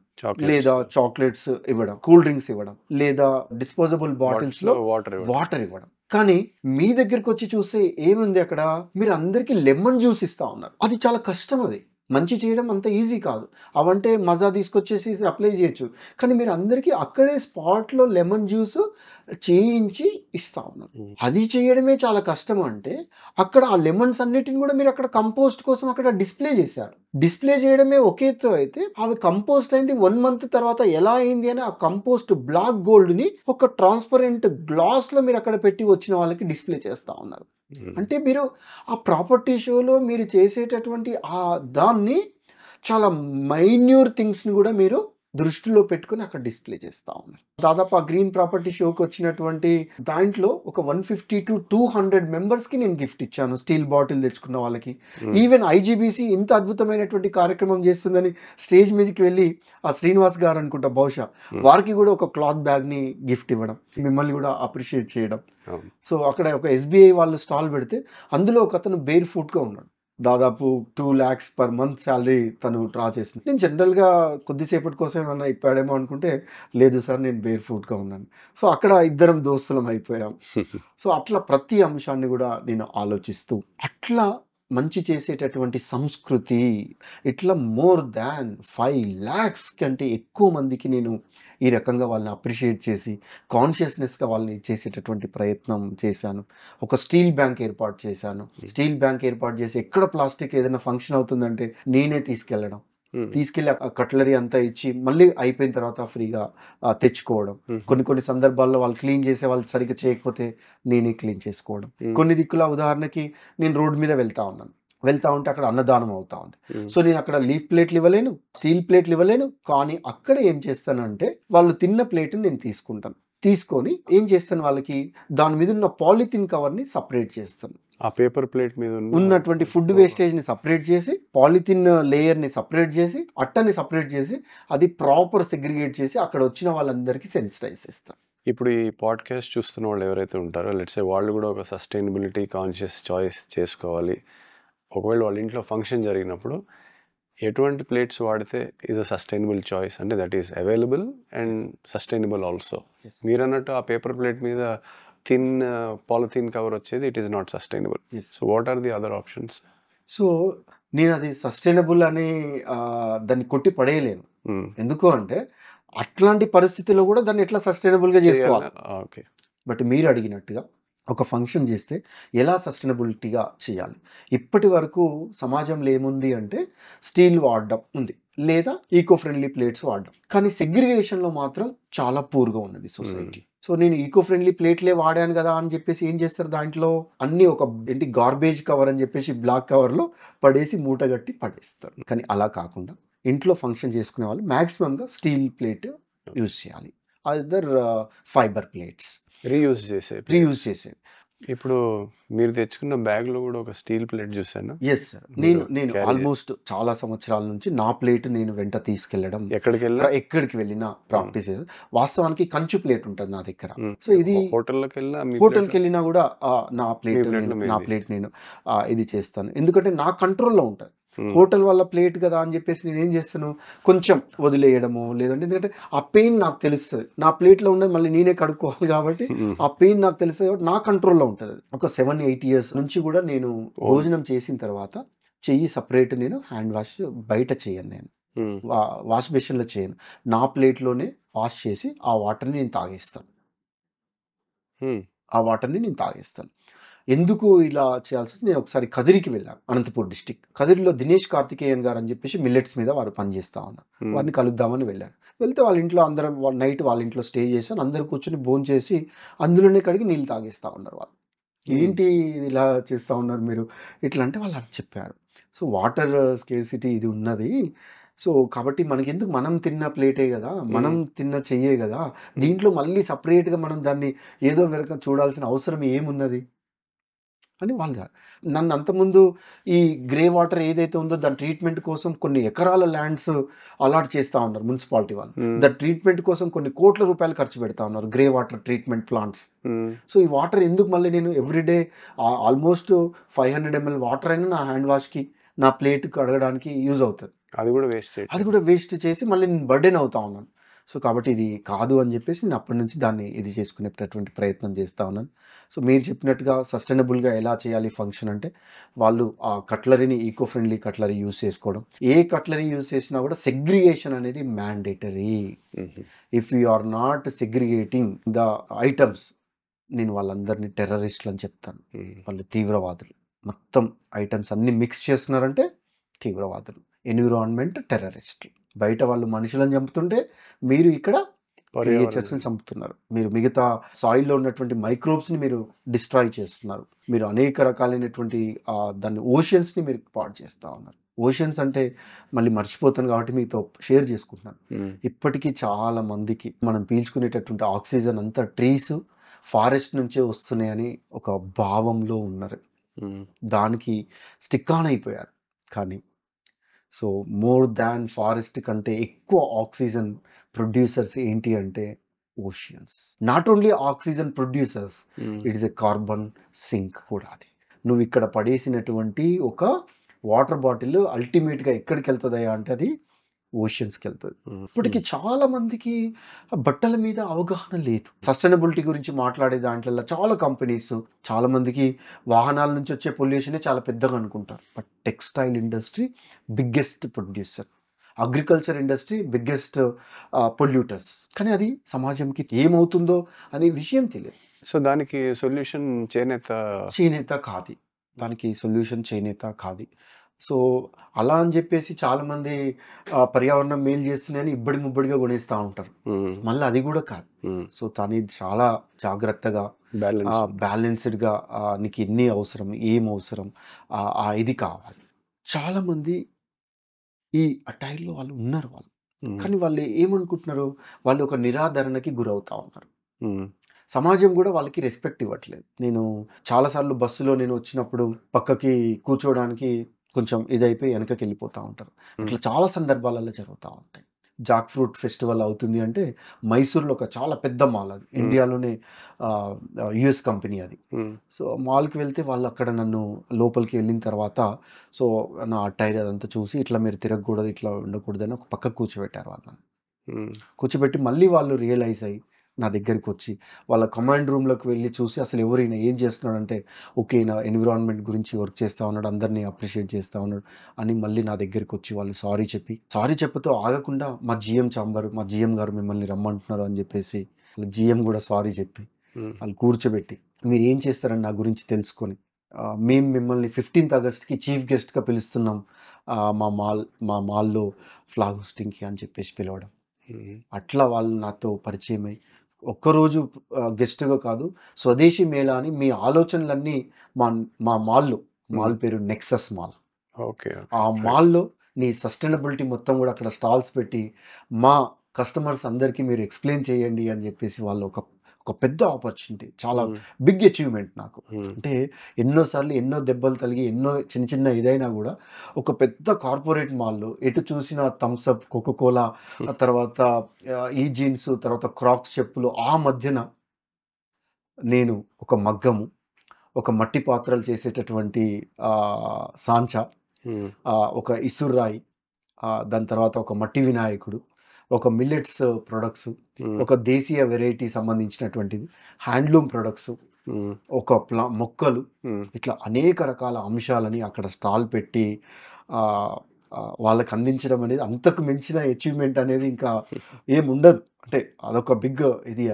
లేదా చాక్లెట్స్ ఇవ్వడం, కూల్ డ్రింక్స్ ఇవ్వడం, లేదా డిస్పోజబుల్ బాటిల్స్ లో వాటర్ ఇవ్వడం. కానీ మీ దగ్గరికి వచ్చి చూస్తే ఏముంది అక్కడ, మీరు అందరికి లెమన్ జ్యూస్ ఇస్తా ఉన్నారు. అది చాలా కష్టం, అది మంచి చేయడం అంత ఈజీ కాదు. అవంటే మజా తీసుకొచ్చేసి అప్లై చేయొచ్చు, కానీ మీరు అందరికీ అక్కడే స్పాట్లో లెమన్ జ్యూస్ చేయించి ఇస్తా ఉన్నారు. అది చేయడమే చాలా కష్టం. అంటే అక్కడ ఆ లెమన్స్ అన్నిటిని కూడా మీరు అక్కడ కంపోస్ట్ కోసం అక్కడ డిస్ప్లే చేశారు. డిస్ప్లే చేయడమే ఒకేతో అయితే అవి కంపోస్ట్ అయింది 1 మంత్ తర్వాత ఎలా అయింది అని ఆ కంపోస్ట్ బ్లాక్ గోల్డ్ ని ఒక ట్రాన్స్పరెంట్ గ్లాస్ లో మీరు అక్కడ పెట్టి వచ్చిన వాళ్ళకి డిస్ప్లే చేస్తా ఉన్నారు. అంటే మీరు ఆ ప్రాపర్టీ షోలో మీరు చేసేటటువంటి ఆ దాన్ని చాలా మైన్యూర్ థింగ్స్ని కూడా మీరు దృష్టిలో పెట్టుకుని అక్కడ డిస్ప్లే చేస్తూ ఉన్నారు. దాదాపు ఆ గ్రీన్ ప్రాపర్టీ షోకి వచ్చినటువంటి దాంట్లో ఒక 150 to 200 మెంబర్స్కి నేను గిఫ్ట్ ఇచ్చాను, స్టీల్ బాటిల్ తెచ్చుకున్న వాళ్ళకి. ఈవెన్ ఐజీబీసీ ఇంత అద్భుతమైనటువంటి కార్యక్రమం చేస్తుందని స్టేజ్ మీదకి వెళ్ళి ఆ శ్రీనివాస్ గారు అనుకుంటా బహుశా వారికి కూడా ఒక క్లాత్ బ్యాగ్ని గిఫ్ట్ ఇవ్వడం, మిమ్మల్ని కూడా అప్రిషియేట్ చేయడం. సో అక్కడ ఒక ఎస్బీఐ వాళ్ళు స్టాల్ పెడితే అందులో ఒక అతను బేర్ ఫుట్గా ఉన్నాడు. దాదాపు 2 lakhs per month శాలరీ తను డ్రా చేసింది. నేను జనరల్గా కొద్దిసేపటి కోసం ఏమన్నా ఇప్పాడేమో అనుకుంటే, లేదు సార్ నేను బేర్ ఫుట్గా ఉన్నాను. సో అక్కడ ఇద్దరం దోస్తులం అయిపోయాం. సో అట్లా ప్రతి అంశాన్ని కూడా నేను ఆలోచిస్తూ అట్లా మంచి చేసేటటువంటి సంస్కృతి ఇట్లా మోర్ దాన్ 5 lakhs కంటే ఎక్కువ మందికి నేను ఈ రకంగా వాళ్ళని అప్రిషియేట్ చేసి కాన్షియస్నెస్గా వాళ్ళని చేసేటటువంటి ప్రయత్నం చేశాను. ఒక స్టీల్ బ్యాంక్ ఏర్పాటు చేశాను. స్టీల్ బ్యాంక్ ఏర్పాటు చేసి ఎక్కడ ప్లాస్టిక్ ఏదైనా ఫంక్షన్ అవుతుందంటే నేనే తీసుకెళ్ళి ఆ కట్లరీ అంతా ఇచ్చి మళ్ళీ అయిపోయిన తర్వాత ఫ్రీగా తెచ్చుకోవడం. కొన్ని సందర్భాల్లో వాళ్ళు క్లీన్ చేసే వాళ్ళు సరిగ్గా చేయకపోతే నేనే క్లీన్ చేసుకోవడం. కొన్ని దిక్కుల ఉదాహరణకి నేను రోడ్డు మీద వెళ్తా ఉంటే అక్కడ అన్నదానం అవుతా ఉంది. సో నేను అక్కడ లీఫ్ ప్లేట్లు ఇవ్వలేను, స్టీల్ ప్లేట్లు ఇవ్వలేను. కానీ అక్కడ ఏం చేస్తానంటే వాళ్ళు తిన్న ప్లేట్ని నేను తీసుకొని ఏం చేస్తాను, వాళ్ళకి దాని మీద ఉన్న పాలిథిన్ కవర్ని సపరేట్ చేస్తాను. ఆ పేపర్ ప్లేట్ మీద ఉన్నటువంటి ఫుడ్ వేస్టేజ్ని సపరేట్ చేసి, పాలిథిన్ లేయర్ని సపరేట్ చేసి, అట్టని సపరేట్ చేసి, అది ప్రాపర్ సెగ్రిగేట్ చేసి అక్కడ వచ్చిన వాళ్ళందరికీ సెన్సిటైజ్ చేస్తాను. ఇప్పుడు ఈ పాడ్కాస్ట్ చూస్తున్న వాళ్ళు ఎవరైతే ఉంటారో లెట్స్ సే వాళ్ళు కూడా ఒక సస్టైనబిలిటీ కాన్షియస్ చాయిస్ చేసుకోవాలి. ఒకవేళ వాళ్ళ ఇంట్లో ఫంక్షన్ జరిగినప్పుడు ఎటువంటి ప్లేట్స్ వాడితే ఈజ్ అ సస్టైనబుల్ చాయిస్, అంటే that is available and sustainable also. మీరు అన్నట్టు ఆ పేపర్ ప్లేట్ మీద థిన్ పాలిథిన్ కవర్ వచ్చేది it is not sustainable. So what are the other options? So నేను అది సస్టైనబుల్ అని దాన్ని కొట్టి పడేయలేను. ఎందుకు అంటే అట్లాంటి పరిస్థితుల్లో కూడా దాన్ని ఎట్లా సస్టైనబుల్గా చేసుకోవాలి. ఓకే, బట్ మీరు అడిగినట్టుగా ఒక ఫంక్షన్ చేస్తే ఎలా సస్టైనబిలిటీగా చేయాలి. ఇప్పటి వరకు సమాజంలో ఏముంది అంటే స్టీల్ వాడడం ఉంది, లేదా ఈకో ఫ్రెండ్లీ ప్లేట్స్ వాడడం. కానీ సెగ్రిగేషన్లో మాత్రం చాలా పూర్గా ఉన్నది సొసైటీ. సో నేను ఈకో ఫ్రెండ్లీ ప్లేట్లే వాడాను కదా అని చెప్పేసి ఏం చేస్తారు, దాంట్లో అన్ని ఒక గార్బేజ్ కవర్ అని చెప్పేసి బ్లాక్ కవర్లో పడేసి మూటగట్టి పడేస్తారు. కానీ అలా కాకుండా ఇంట్లో ఫంక్షన్ చేసుకునే వాళ్ళు మ్యాక్సిమంగా స్టీల్ ప్లేట్ యూజ్ చేయాలి, అదర్ ఫైబర్ ప్లేట్స్ రీయూజ్ చేసే. ఇప్పుడు మీరు తెచ్చుకున్న బ్యాగ్లో కూడా ఒక స్టీల్ ప్లేట్ చూసాను. ఎస్ సార్, నేను ఆల్మోస్ట్ చాలా సంవత్సరాల నుంచి నా ప్లేట్ నేను వెంట తీసుకెళ్ళడం, ఎక్కడికి వెళ్ళినా ప్రాక్టీస్ చేసి. వాస్తవానికి కంచు ప్లేట్ ఉంటుంది నా దగ్గర. సో ఇది హోటల్కి వెళ్ళినా కూడా నా ప్లేట్ నేను ఇది చేస్తాను, ఎందుకంటే నా కంట్రోల్లో ఉంటుంది. హోటల్ వాళ్ళ ప్లేట్ కదా అని చెప్పేసి నేనేం చేస్తాను, కొంచెం వదిలేయడము, లేదంటే ఎందుకంటే ఆ పెయిన్ నాకు తెలుస్తుంది, నా ప్లేట్లో ఉన్నది మళ్ళీ నేనే కడుక్కోవాలి కాబట్టి ఆ పెయిన్ నాకు తెలుస్తుంది కాబట్టి నా కంట్రోల్లో ఉంటుంది. ఒక 7-8 ఇయర్స్ నుంచి కూడా నేను భోజనం చేసిన తర్వాత చెయ్యి సపరేట్, నేను హ్యాండ్ వాష్ బయట చేయను, నేను వాష్ బేసిన్లో చేయను, నా ప్లేట్లోనే వాష్ చేసి ఆ వాటర్ని నేను తాగేస్తాను. ఆ వాటర్ని నేను తాగేస్తాను. ఎందుకు ఇలా చేయాల్సి, నేను ఒకసారి కదిరికి వెళ్ళాను, అనంతపూర్ డిస్టిక్. కదిరిలో దినేష్ కార్తికేయన్ గారు అని చెప్పేసి మిల్లెట్స్ మీద వారు పనిచేస్తూ ఉన్నారు. వారిని కలుద్దామని వెళ్ళాను. వెళ్తే వాళ్ళ ఇంట్లో అందరం నైట్ వాళ్ళ ఇంట్లో స్టే చేశాను. అందరు కూర్చొని భోజనం చేసి అందులోనే కడిగి నీళ్ళు తాగేస్తూ ఉన్నారు వాళ్ళు. ఏంటి ఇలా చేస్తూ ఉన్నారు మీరు ఇట్లా అంటే వాళ్ళు అది చెప్పారు. సో వాటర్ స్కేర్సిటీ ఇది ఉన్నది, సో కాబట్టి మనకెందుకు, మనం తిన్న ప్లేటే కదా, మనం తిన్న చెయ్యే కదా, దీంట్లో మళ్ళీ సపరేట్గా మనం దాన్ని ఏదో వెనక చూడాల్సిన అవసరం ఏమున్నది అని వాళ్ళు నన్ను అంతకుముందు ఈ గ్రే వాటర్ ఏదైతే ఉందో దాని ట్రీట్మెంట్ కోసం కొన్ని ఎకరాల ల్యాండ్స్ అలాట్ చేస్తూ ఉన్నారు మున్సిపాలిటీ వాళ్ళు. దాని ట్రీట్మెంట్ కోసం కొన్ని కోట్ల రూపాయలు ఖర్చు పెడతా ఉన్నారు, grey water treatment plants. So ఈ వాటర్ ఎందుకు మళ్ళీ నేను ఎవ్రీడే ఆల్మోస్ట్ 500 ml వాటర్ అయినా నా హ్యాండ్ వాష్కి, నా ప్లేట్ కడగడానికి యూజ్ అవుతుంది, అది కూడా వేస్ట్ చేసి మళ్ళీ నేను బర్డెన్ అవుతా ఉన్నాను. సో కాబట్టి ఇది కాదు అని చెప్పేసి నేను అప్పటి నుంచి దాన్ని ఇది చేసుకునేటటువంటి ప్రయత్నం చేస్తూ ఉన్నాను. సో మీరు చెప్పినట్టుగా సస్టైనబుల్గా ఎలా చేయాలి ఫంక్షన్ అంటే, వాళ్ళు ఆ కట్లరీని ఈకో ఫ్రెండ్లీ కట్లరీ యూజ్ చేసుకోవడం, ఏ కట్లరీ యూజ్ చేసినా కూడా సెగ్రిగేషన్ అనేది mandatory. If you are not segregating the items, నేను వాళ్ళందరినీ టెర్రరిస్టులు అని చెప్తాను, వాళ్ళు తీవ్రవాదులు. మొత్తం ఐటమ్స్ అన్ని మిక్స్ చేస్తున్నారంటే తీవ్రవాదులు, ఎన్విరాన్మెంట్ టెర్రరిస్టులు. బయట వాళ్ళు మనుషులను చంపుతుంటే మీరు ఇక్కడ క్రియేచర్స్ని చంపుతున్నారు, మీరు మిగతా సాయిల్లో ఉన్నటువంటి మైక్రోబ్స్ని మీరు డిస్ట్రాయ్ చేస్తున్నారు, మీరు అనేక రకాలైనటువంటి దాన్ని ఓషన్స్ని మీరు పాడు చేస్తూ ఉన్నారు. ఓషన్స్ అంటే మళ్ళీ మర్చిపోతాను కాబట్టి మీతో షేర్ చేసుకుంటున్నాను. ఇప్పటికీ చాలా మందికి మనం పీల్చుకునేటటువంటి ఆక్సిజన్ అంతా ట్రీస్, ఫారెస్ట్ నుంచే వస్తున్నాయని ఒక భావంలో ఉన్నారు, దానికి స్టిక్ ఆన్ అయిపోయారు. కానీ సో మోర్ దాన్ ఫారెస్ట్ కంటే ఎక్కువ ఆక్సిజన్ ప్రొడ్యూసర్స్ ఏంటి అంటే oceans. Not only oxygen producers, it is a carbon sync కూడా. అది నువ్వు ఇక్కడ పడేసినటువంటి ఒక వాటర్ బాటిల్ అల్టిమేట్గా ఎక్కడికి వెళ్తుందయా అంటే అది ఓషన్స్కి వెళ్తుంది. ఇప్పటికీ చాలా మందికి బట్టల మీద అవగాహన లేదు. సస్టైనబిలిటీ గురించి మాట్లాడే దాంట్లో చాలా కంపెనీస్, చాలా మందికి వాహనాల నుంచి వచ్చే పొల్యూషనే చాలా పెద్దగా అనుకుంటారు. But textile industry biggest producer, agriculture industry biggest polluters. కానీ అది సమాజంకి ఏమవుతుందో అనే విషయం తెలియదు. సో దానికి సొల్యూషన్ చేనేత కాదు, దానికి సొల్యూషన్ చేనేత కాదు. సో అలా అని చెప్పేసి చాలామంది పర్యావరణం మేలు చేస్తున్నాయని ఇబ్బడి ముబ్బడిగా కొనేస్తూ ఉంటారు, మళ్ళీ అది కూడా కాదు. సో తను చాలా జాగ్రత్తగా బ్యాలెన్స్డ్గా నీకు ఎన్ని అవసరం, ఏం అవసరం, ఇది కావాలి. చాలామంది ఈ అటైర్లో వాళ్ళు ఉన్నారు వాళ్ళు, కానీ వాళ్ళు ఏమనుకుంటున్నారు, వాళ్ళు ఒక నిరాదరణకి గురవుతూ ఉన్నారు. సమాజం కూడా వాళ్ళకి రెస్పెక్ట్ ఇవ్వట్లేదు. నేను చాలాసార్లు బస్సులో నేను వచ్చినప్పుడు పక్కకి కూర్చోవడానికి కొంచెం ఇదైపోయి వెనకకి వెళ్ళిపోతూ ఉంటారు. ఇట్లా చాలా సందర్భాలలో జరుగుతూ ఉంటాయి. జాక్ ఫ్రూట్ ఫెస్టివల్ అవుతుంది అంటే మైసూర్లో ఒక చాలా పెద్ద మాల్, అది ఇండియాలోనే యుఎస్ కంపెనీ అది. సో మాల్కి వెళ్తే వాళ్ళు అక్కడ నన్ను లోపలికి వెళ్ళిన తర్వాత సో నా టైర్ అదంతా చూసి ఇట్లా మీరు తిరగకూడదు, ఇట్లా ఉండకూడదు అని ఒక పక్కకు కూర్చోబెట్టారు వాళ్ళని. కూర్చోబెట్టి మళ్ళీ వాళ్ళు రియలైజ్ అయ్యి నా దగ్గరికి వచ్చి వాళ్ళ కమాండ్ రూమ్లోకి వెళ్ళి చూసి అసలు ఎవరైనా ఏం చేస్తున్నాడంటే ఓకే నా ఎన్విరాన్మెంట్ గురించి వర్క్ చేస్తూ ఉన్నాడు, అందరినీ అప్రిషియేట్ చేస్తూ ఉన్నాడు అని మళ్ళీ నా దగ్గరికి వచ్చి వాళ్ళు సారీ చెప్పుతూ ఆగకుండా మా జిఎం గారు మిమ్మల్ని రమ్మంటున్నారు అని చెప్పేసి జిఎం కూడా సారీ చెప్పి వాళ్ళు కూర్చోబెట్టి మీరు ఏం చేస్తారని నా గురించి తెలుసుకొని మేము మిమ్మల్ని 15th ఆగస్ట్కి చీఫ్ గెస్ట్గా పిలుస్తున్నాం మా మాల్లో ఫ్లాగ్ హోస్టింగ్కి అని చెప్పేసి పిలవడం. అట్లా వాళ్ళు నాతో పరిచయం అయ్యి ఒక్కరోజు గెస్ట్గా కాదు, స్వదేశీ మేళా అని మీ ఆలోచనలన్నీ మా మాల్ పేరు నెక్సస్ మాల్. ఓకే, ఆ మాల్లో నీ సస్టైనబిలిటీ మొత్తం కూడా అక్కడ స్టాల్స్ పెట్టి మా కస్టమర్స్ అందరికీ మీరు ఎక్స్ప్లెయిన్ చేయండి అని చెప్పేసి వాళ్ళు ఒక పెద్ద ఆపర్చునిటీ, చాలా బిగ్ అచీవ్మెంట్ నాకు. అంటే ఎన్నోసార్లు ఎన్నో దెబ్బలు తగిలి ఎన్నో చిన్న ఇదైనా కూడా ఒక పెద్ద కార్పొరేట్ మాల్లో ఎటు చూసిన థమ్స్అప్, కోకోకోలా, తర్వాత ఈ జీన్స్, తర్వాత క్రాక్స్ చెప్పులు, ఆ మధ్యన నేను ఒక మగ్గము, ఒక మట్టి పాత్రలు చేసేటటువంటి సాంచా, ఒక ఇసుర్రాయి, దాని తర్వాత ఒక మట్టి వినాయకుడు, ఒక మిల్లెట్స్ ప్రొడక్ట్స్, ఒక దేశీయ వెరైటీ సంబంధించినటువంటిది, హ్యాండ్లూమ్ ప్రొడక్ట్స్, ఒక మొక్కలు, ఇట్లా అనేక రకాల అంశాలని అక్కడ స్టాల్ పెట్టి వాళ్ళకి అందించడం అనేది అంతకు మించిన అచీవ్మెంట్ అనేది ఇంకా ఏముండదు. అంటే అదొక బిగ్ ఇది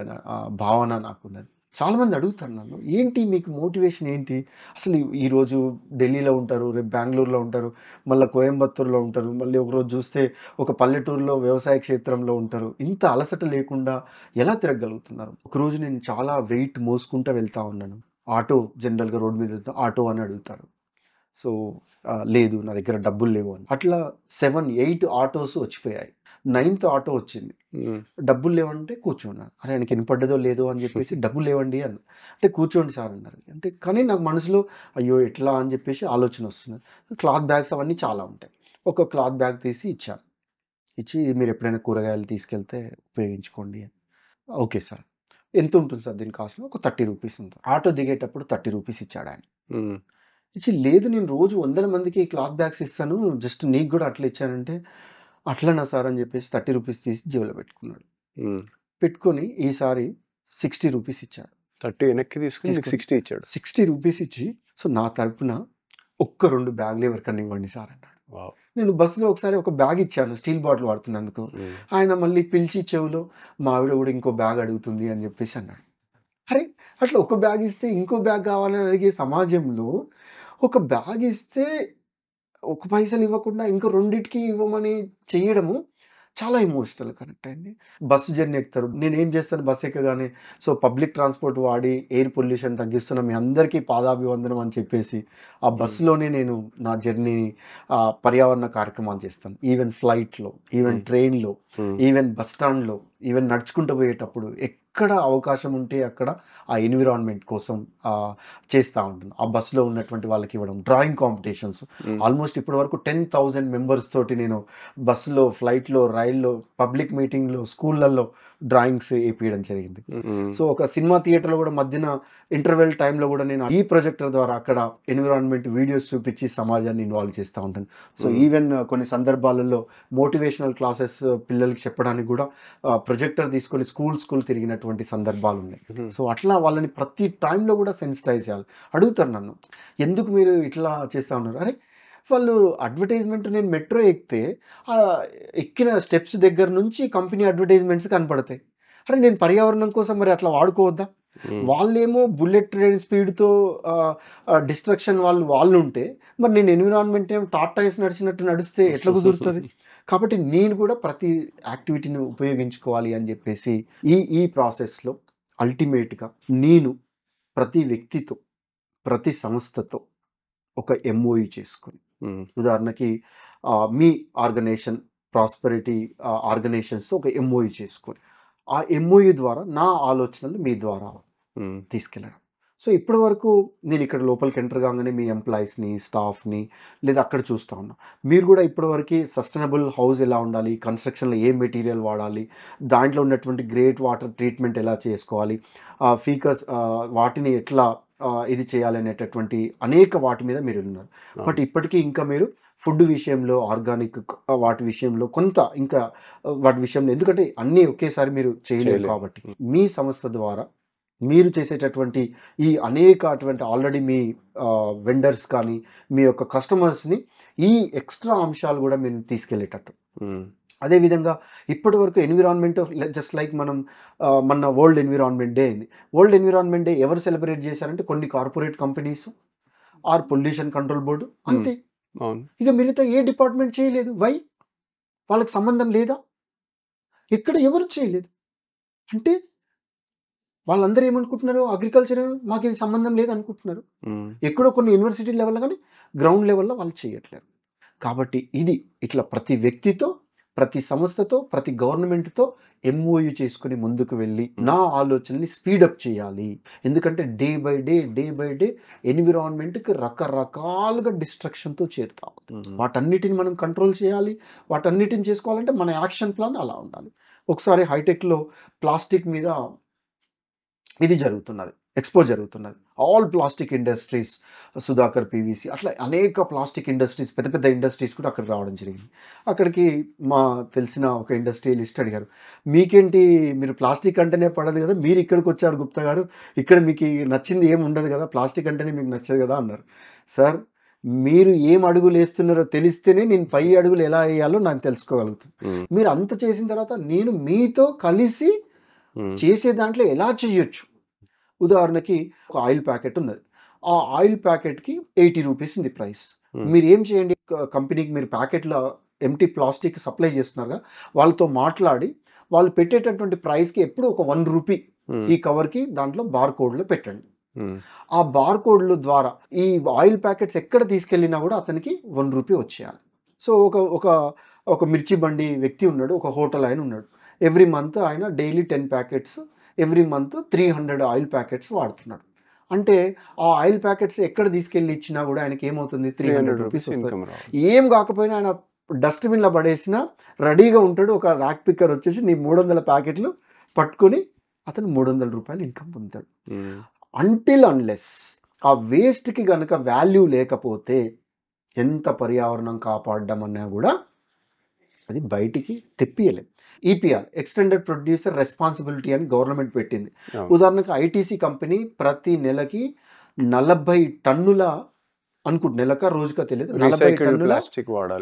భావన నాకున్నది. చాలామంది అడుగుతారు నన్ను, ఏంటి మీకు మోటివేషన్ ఏంటి? అసలు ఈరోజు ఢిల్లీలో ఉంటారు, రేపు బెంగళూరులో ఉంటారు, మళ్ళీ కోయంబత్తూరులో ఉంటారు, మళ్ళీ ఒకరోజు చూస్తే ఒక పల్లెటూరులో వ్యవసాయ క్షేత్రంలో ఉంటారు. ఇంత అలసట లేకుండా ఎలా తిరగలుగుతున్నారు? ఒకరోజు నేను చాలా వెయిట్ మోసుకుంటూ వెళ్తా ఉన్నాను. ఆటో, జనరల్గా రోడ్ మీద ఆటో అని అడుగుతారు. సో లేదు, నా దగ్గర డబ్బులు లేవు అని. అట్లా 7-8 ఆటోస్ వచ్చిపోయాయి. 9th ఆటో వచ్చింది. డబ్బులు లేవంటే కూర్చోన్నాను. అరే ఆయనకి వినపడ్డదో లేదో అని చెప్పేసి డబ్బులు లేవండి అన్న. అంటే కూర్చోండి సార్ అన్నారు. అంటే కానీ నాకు మనసులో అయ్యో ఎట్లా అని చెప్పేసి ఆలోచన వస్తుంది. క్లాత్ బ్యాగ్స్ అవన్నీ చాలా ఉంటాయి. ఒక క్లాత్ బ్యాగ్ తీసి ఇచ్చాను. ఇచ్చి మీరు ఎప్పుడైనా కూరగాయలు తీసుకెళ్తే ఉపయోగించుకోండి అని. ఓకే సార్, ఎంత ఉంటుంది సార్ దీని కాస్ట్? ఒక 30 రూపీస్ ఉంటుంది. ఆటో దిగేటప్పుడు 30 రూపీస్ ఇచ్చాడు ఆయన. ఇచ్చి లేదు నేను రోజు 100 మందికి క్లాత్ బ్యాగ్స్ ఇస్తాను, జస్ట్ నీకు కూడా అట్లా ఇచ్చానంటే, అట్లనా సార్ అని చెప్పేసి 30 రూపీస్ తీసి జేబులో పెట్టుకున్నాడు. పెట్టుకొని ఈసారి 60 రూపీస్ ఇచ్చాడు. 30 వెనక్కి తీసుకుని 60 ఇచ్చాడు. 60 రూపీస్ ఇచ్చి, సో నా తరపున ఒక్క 2 బ్యాగులు ఎవరికన్నా ఇవ్వండి సార్ అన్నాడు. నేను బస్సులో ఒకసారి ఒక బ్యాగ్ ఇచ్చాను స్టీల్ బాటిల్ వాడుతున్నందుకు. ఆయన మళ్ళీ పిలిచి చెవులో మా ఆవిడ కూడా ఇంకో బ్యాగ్ అడుగుతుంది అని చెప్పేసి అన్నాడు. అరే అట్లా ఒక బ్యాగ్ ఇస్తే ఇంకో బ్యాగ్ కావాలని అడిగే సమాజంలో ఒక బ్యాగ్ ఇస్తే ఒక పైసలు ఇవ్వకుండా ఇంకో రెండిటికి ఇవ్వమని చేయడము చాలా ఎమోషనల్ కనెక్ట్ అయింది. బస్సు జర్నీ ఎక్కుతారు, నేను ఏం చేస్తాను బస్సు ఎక్కగానే, సో పబ్లిక్ ట్రాన్స్పోర్ట్ వాడి ఎయిర్ పొల్యూషన్ తగ్గిస్తున్న మీ అందరికీ పాదాభివందనం అని చెప్పేసి ఆ బస్సులోనే నేను నా జర్నీని పర్యావరణ కార్యక్రమాలు చేస్తాను. ఈవెన్ ఫ్లైట్లో, ఈవెన్ ట్రైన్లో, ఈవెన్ బస్ స్టాండ్లో, ఈవెన్ నడుచుకుంటూ పోయేటప్పుడు ఎక్కడ అవకాశం ఉంటే అక్కడ ఆ ఎన్విరాన్మెంట్ కోసం చేస్తూ ఉంటాను. ఆ బస్సులో ఉన్నటువంటి వాళ్ళకి ఇవ్వడం, డ్రాయింగ్ కాంపిటీషన్స్, ఆల్మోస్ట్ ఇప్పటి వరకు 10,000 మెంబర్స్ తోటి నేను బస్సులో, ఫ్లైట్లో, రైల్లో, పబ్లిక్ మీటింగ్లో, స్కూళ్ళల్లో డ్రాయింగ్స్ వేయించడం జరిగింది. సో ఒక సినిమా థియేటర్లో కూడా మధ్యన ఇంటర్వెల్ టైంలో కూడా నేను ఈ ప్రొజెక్టర్ ద్వారా అక్కడ ఎన్విరాన్మెంట్ వీడియోస్ చూపించి సమాజాన్ని ఇన్వాల్వ్ చేస్తూ ఉంటాను. సో ఈవెన్ కొన్ని సందర్భాలలో మోటివేషనల్ క్లాసెస్ పిల్లలకి చెప్పడానికి కూడా ప్రొజెక్టర్ తీసుకొని స్కూల్ తిరిగినటువంటి సందర్భాలు ఉన్నాయి. సో అట్లా వాళ్ళని ప్రతి టైంలో కూడా సెన్సిటైజ్ చేయాలి. అడుగుతారు నన్ను, ఎందుకు మీరు ఇట్లా చేస్తూ ఉన్నారు? అరే వాళ్ళు అడ్వర్టైజ్మెంట్, నేను మెట్రో ఎక్కితే ఎక్కిన స్టెప్స్ దగ్గర నుంచి కంపెనీ అడ్వర్టైజ్మెంట్స్ కనపడతాయి. అరే నేను పర్యావరణం కోసం మరి అట్లా వాడుకోవద్దా? వాళ్ళేమో బుల్లెట్ ట్రైన్ స్పీడ్తో డిస్ట్రక్షన్ వాళ్ళు ఉంటే, మరి నేను ఎన్విరాన్మెంట్ ఏమో టాటాయిస్ నడిచినట్టు నడిస్తే ఎట్లా కుదురుతుంది? కాబట్టి నేను కూడా ప్రతి యాక్టివిటీని ఉపయోగించుకోవాలి అని చెప్పేసి ఈ ప్రాసెస్లో అల్టిమేట్గా నేను ప్రతి వ్యక్తితో, ప్రతి సంస్థతో ఒక ఎంఓయూ చేసుకొని, ఉదాహరణకి మీ ఆర్గనైజేషన్ ప్రాస్పెరిటీ ఆర్గనైజేషన్స్తో ఒక ఎంఓయూ చేసుకొని, ఆ ఎంఓయూ ద్వారా నా ఆలోచనలు మీ ద్వారా తీసుకెళ్ళడం. సో ఇప్పటి వరకు నేను ఇక్కడ లోపలికి ఎంటర్ కాగానే మీ ఎంప్లాయీస్ని, స్టాఫ్ని లేదా అక్కడ చూస్తూ ఉన్నా. మీరు కూడా ఇప్పటివరకు సస్టైనబుల్ హౌస్ ఎలా ఉండాలి, కన్స్ట్రక్షన్లో ఏ మెటీరియల్ వాడాలి, దాంట్లో ఉన్నటువంటి గ్రేట్ వాటర్ ట్రీట్మెంట్ ఎలా చేసుకోవాలి, ఫీకస్ వాటిని ఎట్లా ఇది చేయాలి అనేటటువంటి అనేక వాటి మీద మీరు ఉన్నారు. బట్ ఇప్పటికీ ఇంకా మీరు ఫుడ్ విషయంలో, ఆర్గానిక్ వాటి విషయంలో కొంత ఇంకా వాటి విషయంలో, ఎందుకంటే అన్నీ ఒకేసారి మీరు చేయలేరు కాబట్టి మీ సంస్థ ద్వారా మీరు చేసేటటువంటి ఈ అనేక అటువంటి ఆల్రెడీ మీ వెండర్స్ కానీ మీ యొక్క కస్టమర్స్ని ఈ ఎక్స్ట్రా అంశాలు కూడా మీరు తీసుకెళ్ళేటట్టు. అదేవిధంగా ఇప్పటి వరకు ఎన్విరాన్మెంట్ జస్ట్ లైక్ మనం మన వరల్డ్ ఎన్విరాన్మెంట్ డే అయింది. వరల్డ్ ఎన్విరాన్మెంట్ డే ఎవరు సెలబ్రేట్ చేశారంటే కొన్ని corporate companies or pollution control board, అంతే. ఇక మిగతా ఏ డిపార్ట్మెంట్ చేయలేదు. వై? వాళ్ళకి సంబంధం లేదా? ఎక్కడ ఎవరు చేయలేదు. అంటే వాళ్ళందరూ ఏమనుకుంటున్నారు, అగ్రికల్చర్ మాకు ఇది సంబంధం లేదు అనుకుంటున్నారు. ఎక్కడో కొన్ని యూనివర్సిటీ లెవెల్లో కానీ గ్రౌండ్ లెవెల్లో వాళ్ళు చేయట్లేదు. కాబట్టి ఇది ఇట్లా ప్రతి వ్యక్తితో, ప్రతి సంస్థతో, ప్రతి గవర్నమెంట్తో ఎంఓయూ చేసుకుని ముందుకు వెళ్ళి నా ఆలోచనని స్పీడప్ చేయాలి. ఎందుకంటే డే బై డే ఎన్విరాన్మెంట్కి రకరకాలుగా డిస్ట్రక్షన్తో చేరుతా ఉంది. వాటన్నిటిని మనం కంట్రోల్ చేయాలి. వాటన్నిటిని చేసుకోవాలంటే మన యాక్షన్ ప్లాన్ అలా ఉండాలి. ఒకసారి హైటెక్లో ప్లాస్టిక్ మీద ఇది జరుగుతున్నది, ఎక్స్పో జరుగుతున్నది. All plastic industries, Sudhakar PVC అట్లా అనేక ప్లాస్టిక్ ఇండస్ట్రీస్, పెద్ద పెద్ద ఇండస్ట్రీస్ కూడా అక్కడికి రావడం జరిగింది. అక్కడికి మా తెలిసిన ఒక ఇండస్ట్రియలిస్ట్ అడిగారు, మీకేంటి మీరు ప్లాస్టిక్ అంటేనే పడదు కదా, మీరు ఇక్కడికి వచ్చారు గుప్తా గారు, ఇక్కడ మీకు నచ్చింది ఏమి ఉండదు కదా, ప్లాస్టిక్ అంటేనే మీకు నచ్చదు కదా అన్నారు. సార్, మీరు ఏం అడుగులు వేస్తున్నారో తెలిస్తేనే నేను పై అడుగులు ఎలా వేయాలో నాకు తెలుసుకోగలుగుతాను. మీరు అంత చేసిన తర్వాత నేను మీతో కలిసి చేసే దాంట్లో ఎలా చేయొచ్చు. ఉదాహరణకి ఒక ఆయిల్ ప్యాకెట్ ఉన్నది, ఆ ఆయిల్ ప్యాకెట్కి 80 రూపీస్ ఉంది ప్రైస్. మీరు ఏం చేయండి, కంపెనీకి మీరు ప్యాకెట్లో ఎంటీ ప్లాస్టిక్ సప్లై చేస్తున్నారుగా, వాళ్ళతో మాట్లాడి వాళ్ళు పెట్టేటటువంటి ప్రైస్కి ఎప్పుడు ఒక 1 రూపీ ఈ కవర్కి దాంట్లో బార్ కోడ్లో పెట్టండి. ఆ బార్ కోడ్ల ద్వారా ఈ ఆయిల్ ప్యాకెట్స్ ఎక్కడ తీసుకెళ్ళినా కూడా అతనికి 1 రూపీ వచ్చేయాలి. సో ఒక మిర్చి బండి వ్యక్తి ఉన్నాడు, ఒక హోటల్ ఆయన ఉన్నాడు. ఎవ్రీ మంత్ ఆయన daily 10 packets, every month 300 oil packets వాడుతున్నాడు. అంటే ఆ ఆయిల్ ప్యాకెట్స్ ఎక్కడ తీసుకెళ్ళి ఇచ్చినా కూడా ఆయనకి ఏమవుతుంది, 300 రూపీస్ వస్తుంది. ఏం కాకపోయినా ఆయన డస్ట్బిన్లో పడేసినా రెడీగా ఉంటాడు. ఒక ర్యాక్ పిక్కర్ వచ్చేసి నీ 300 ప్యాకెట్లు పట్టుకొని అతను 300 రూపాయలు ఇన్కమ్ పొందుతాడు. అంటిల్ అన్లెస్ ఆ వేస్ట్కి కనుక వాల్యూ లేకపోతే ఎంత పర్యావరణం కాపాడడం అన్నా కూడా అది బయటికి తెప్పియలేం. ఈపీఆర్, ఎక్స్టెండెడ్ ప్రొడ్యూసర్ రెస్పాన్సిబిలిటీ అని గవర్నమెంట్ పెట్టింది. ఉదాహరణకు ఐటీసీ కంపెనీ ప్రతి నెలకి 40 టన్నుల నెలక రోజుగా తెలియదు 40 టన్నుల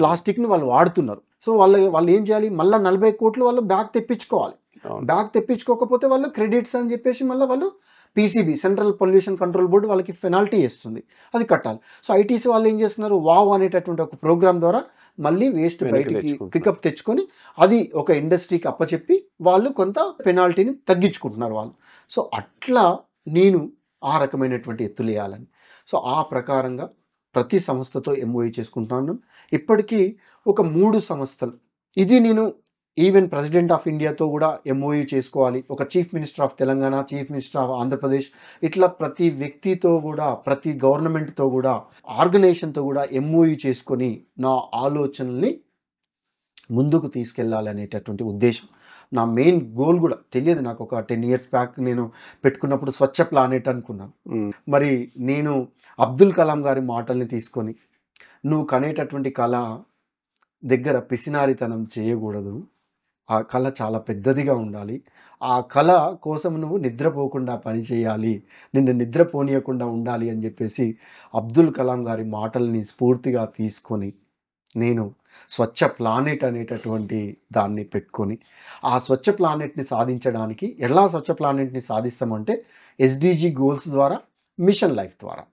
ప్లాస్టిక్ని వాళ్ళు వాడుతున్నారు. సో వాళ్ళు ఏం చేయాలి, మళ్ళీ 40 కోట్లు వాళ్ళు బ్యాగ్ తెప్పించుకోవాలి. బ్యాగ్ తెప్పించుకోకపోతే వాళ్ళు క్రెడిట్స్ అని చెప్పేసి మళ్ళీ వాళ్ళు PCB, central pollution control board వాళ్ళకి పెనాల్టీ వేస్తుంది, అది కట్టాలి. సో ఐటీసీ వాళ్ళు ఏం చేస్తున్నారు, వావ్ అనేటటువంటి ఒక ప్రోగ్రామ్ ద్వారా మళ్ళీ వేస్ట్ బయటికి పికప్ తెచ్చుకొని అది ఒక ఇండస్ట్రీకి అప్పచెప్పి వాళ్ళు కొంత పెనాల్టీని తగ్గించుకుంటున్నారు వాళ్ళు. సో అట్లా నేను ఆ రకమైనటువంటి ఎత్తులు వేయాలని, సో ఆ ప్రకారంగా ప్రతి సంస్థతో ఎంఓయూ చేసుకుంటున్నాను. ఇప్పటికీ ఒక 3 సంస్థలు, ఇది నేను ఈవెన్ ప్రెసిడెంట్ ఆఫ్ ఇండియాతో కూడా ఎంఓయూ చేసుకోవాలి, ఒక chief minister of Telangana, chief minister of Andhra Pradesh, ఇట్లా ప్రతి వ్యక్తితో కూడా, ప్రతి గవర్నమెంట్తో కూడా, ఆర్గనైజేషన్తో కూడా ఎంఓయూ చేసుకొని నా ఆలోచనల్ని ముందుకు తీసుకెళ్ళాలనేటటువంటి ఉద్దేశం. నా మెయిన్ గోల్ కూడా తెలియదు నాకు, ఒక 10 years బ్యాక్ నేను పెట్టుకున్నప్పుడు స్వచ్ఛ ప్లానెట్ అనుకున్నాను. మరి నేను అబ్దుల్ కలాం గారి మాటల్ని తీసుకొని, నువ్వు కనేటటువంటి కళ దగ్గర పిసినారితనం చేయకూడదు, ఆ కళ చాలా పెద్దదిగా ఉండాలి, ఆ కళ కోసం నువ్వు నిద్రపోకుండా పని చేయాలి, నిన్ను నిద్రపోనీయకుండా ఉండాలి అని చెప్పేసి అబ్దుల్ కలాం గారి మాటల్ని స్ఫూర్తిగా తీసుకొని నేను స్వచ్ఛ ప్లానెట్ అనేటటువంటి దాన్ని పెట్టుకొని ఆ స్వచ్ఛ ప్లానెట్ని సాధించడానికి, ఎలా స్వచ్ఛ ప్లానెట్ని సాధిస్తామంటే ఎస్డిజి గోల్స్ ద్వారా, మిషన్ లైఫ్ ద్వారా.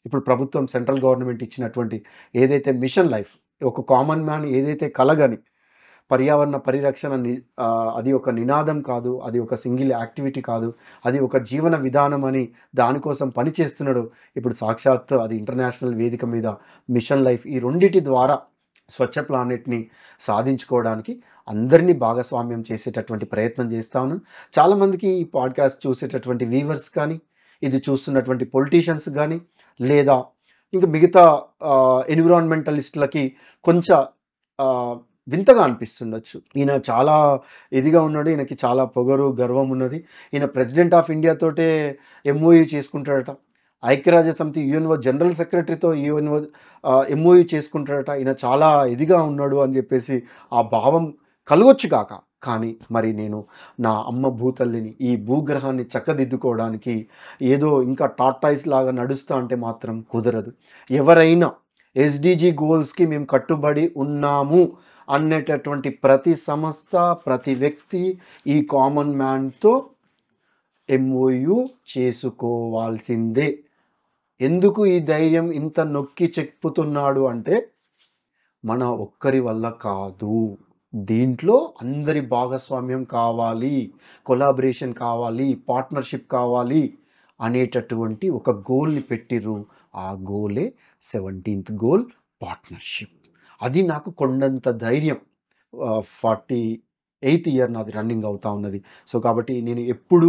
ఇప్పుడు ప్రభుత్వం, సెంట్రల్ గవర్నమెంట్ ఇచ్చినటువంటి ఏదైతే మిషన్ లైఫ్, ఒక కామన్ మ్యాన్ ఏదైతే కలగని పర్యావరణ పరిరక్షణ, అది ఒక నినాదం కాదు, అది ఒక సింగిల్ యాక్టివిటీ కాదు, అది ఒక జీవన విధానం అని దానికోసం పనిచేస్తున్నాడు. ఇప్పుడు సాక్షాత్ అది ఇంటర్నేషనల్ వేదిక మీద మిషన్ లైఫ్, ఈ రెండిటి ద్వారా స్వచ్ఛ ప్లానెట్ని సాధించుకోవడానికి అందరినీ భాగస్వామ్యం చేసేటటువంటి ప్రయత్నం చేస్తా ఉన్నాను. చాలామందికి ఈ పాడ్కాస్ట్ చూసేటటువంటి వ్యూవర్స్ కానీ, ఇది చూస్తున్నటువంటి పొలిటీషియన్స్ కానీ, లేదా ఇంకా మిగతా ఎన్విరాన్మెంటలిస్టులకి కొంచెం వింతగా అనిపిస్తుండొచ్చు. ఈయన చాలా ఇదిగా ఉన్నాడు, ఈయనకి చాలా పొగరు, గర్వం ఉన్నది, ఈయన ప్రెసిడెంట్ ఆఫ్ ఇండియాతోటే ఎంఓయూ చేసుకుంటాడట, ఐక్యరాజ్య సమితి యుఎన్ఓ జనరల్ సెక్రటరీతో యుఎన్ఓ ఎంఓయూ చేసుకుంటాడట, ఈయన చాలా ఇదిగా ఉన్నాడు అని చెప్పేసి ఆ భావం కలగొచ్చు కాక, కానీ మరి నేను నా అమ్మ భూతల్లిని, ఈ భూగ్రహాన్ని చక్కదిద్దుకోవడానికి ఏదో ఇంకా టార్టాయిస్ లాగా నడుస్తా అంటే మాత్రం కుదరదు. ఎవరైనా ఎస్డిజి గోల్స్కి మేము కట్టుబడి ఉన్నాము అనేటటువంటి ప్రతి సంస్థ, ప్రతి వ్యక్తి ఈ కామన్ మ్యాన్తో ఎంఓయూ చేసుకోవాల్సిందే. ఎందుకు ఈ ధైర్యం ఇంత నొక్కి చెప్పుతున్నాడు అంటే, మన ఒక్కరి వల్ల కాదు, దీంట్లో అందరి భాగస్వామ్యం కావాలి, కొలాబరేషన్ కావాలి, పార్ట్నర్షిప్ కావాలి అనేటటువంటి ఒక గోల్ని పెట్టిర్రు. ఆ గోలే 17th గోల్, పార్ట్నర్షిప్. అది నాకు కొండంత ధైర్యం. 48th ఇయర్ నాది రన్నింగ్ అవుతా ఉన్నది. సో కాబట్టి నేను ఎప్పుడు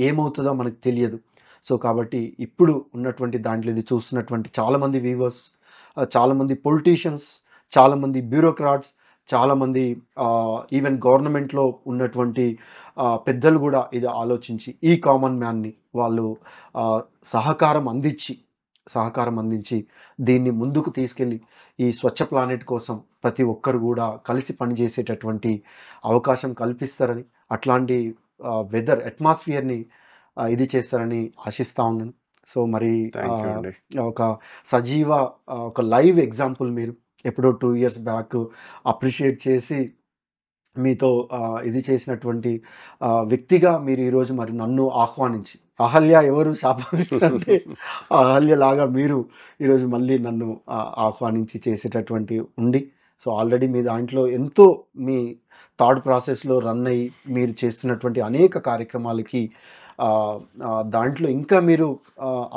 ఏమవుతుందో మనకు తెలియదు. సో కాబట్టి ఇప్పుడు ఉన్నటువంటి దాంట్లో ఇది చూస్తున్నటువంటి చాలామంది వ్యూవర్స్, చాలామంది పొలిటీషియన్స్, చాలామంది బ్యూరోక్రాట్స్, చాలామంది ఈవెన్ గవర్నమెంట్లో ఉన్నటువంటి పెద్దలు కూడా ఇది ఆలోచించి ఈ కామన్ మ్యాన్ని వాళ్ళు సహకారం అందించి దీన్ని ముందుకు తీసుకెళ్ళి ఈ స్వచ్ఛ ప్లానెట్ కోసం ప్రతి ఒక్కరు కూడా కలిసి పనిచేసేటటువంటి అవకాశం కల్పిస్తారని, అట్లాంటి అట్మాస్ఫియర్ని ఇది చేస్తారని ఆశిస్తా ఉన్నాను. సో మరి థ్యాంక్ యూ అండి. ఒక సజీవ ఒక లైవ్ ఎగ్జాంపుల్ మీరు ఎప్పుడో 2 years బ్యాక్ అప్రిషియేట్ చేసి మీతో ఇది చేసినటువంటి వ్యక్తిగా మీరు ఈరోజు మరి నన్ను ఆహ్వానించి, అహల్య ఎవరు శాపంటే అహల్యలాగా మీరు ఈరోజు మళ్ళీ నన్ను ఆహ్వానించి చేసేటటువంటి ఉండి, సో ఆల్రెడీ మీ దాంట్లో ఎంతో మీ థాట్ ప్రాసెస్లో రన్ అయ్యి మీరు చేస్తున్నటువంటి అనేక కార్యక్రమాలకి దాంట్లో ఇంకా మీరు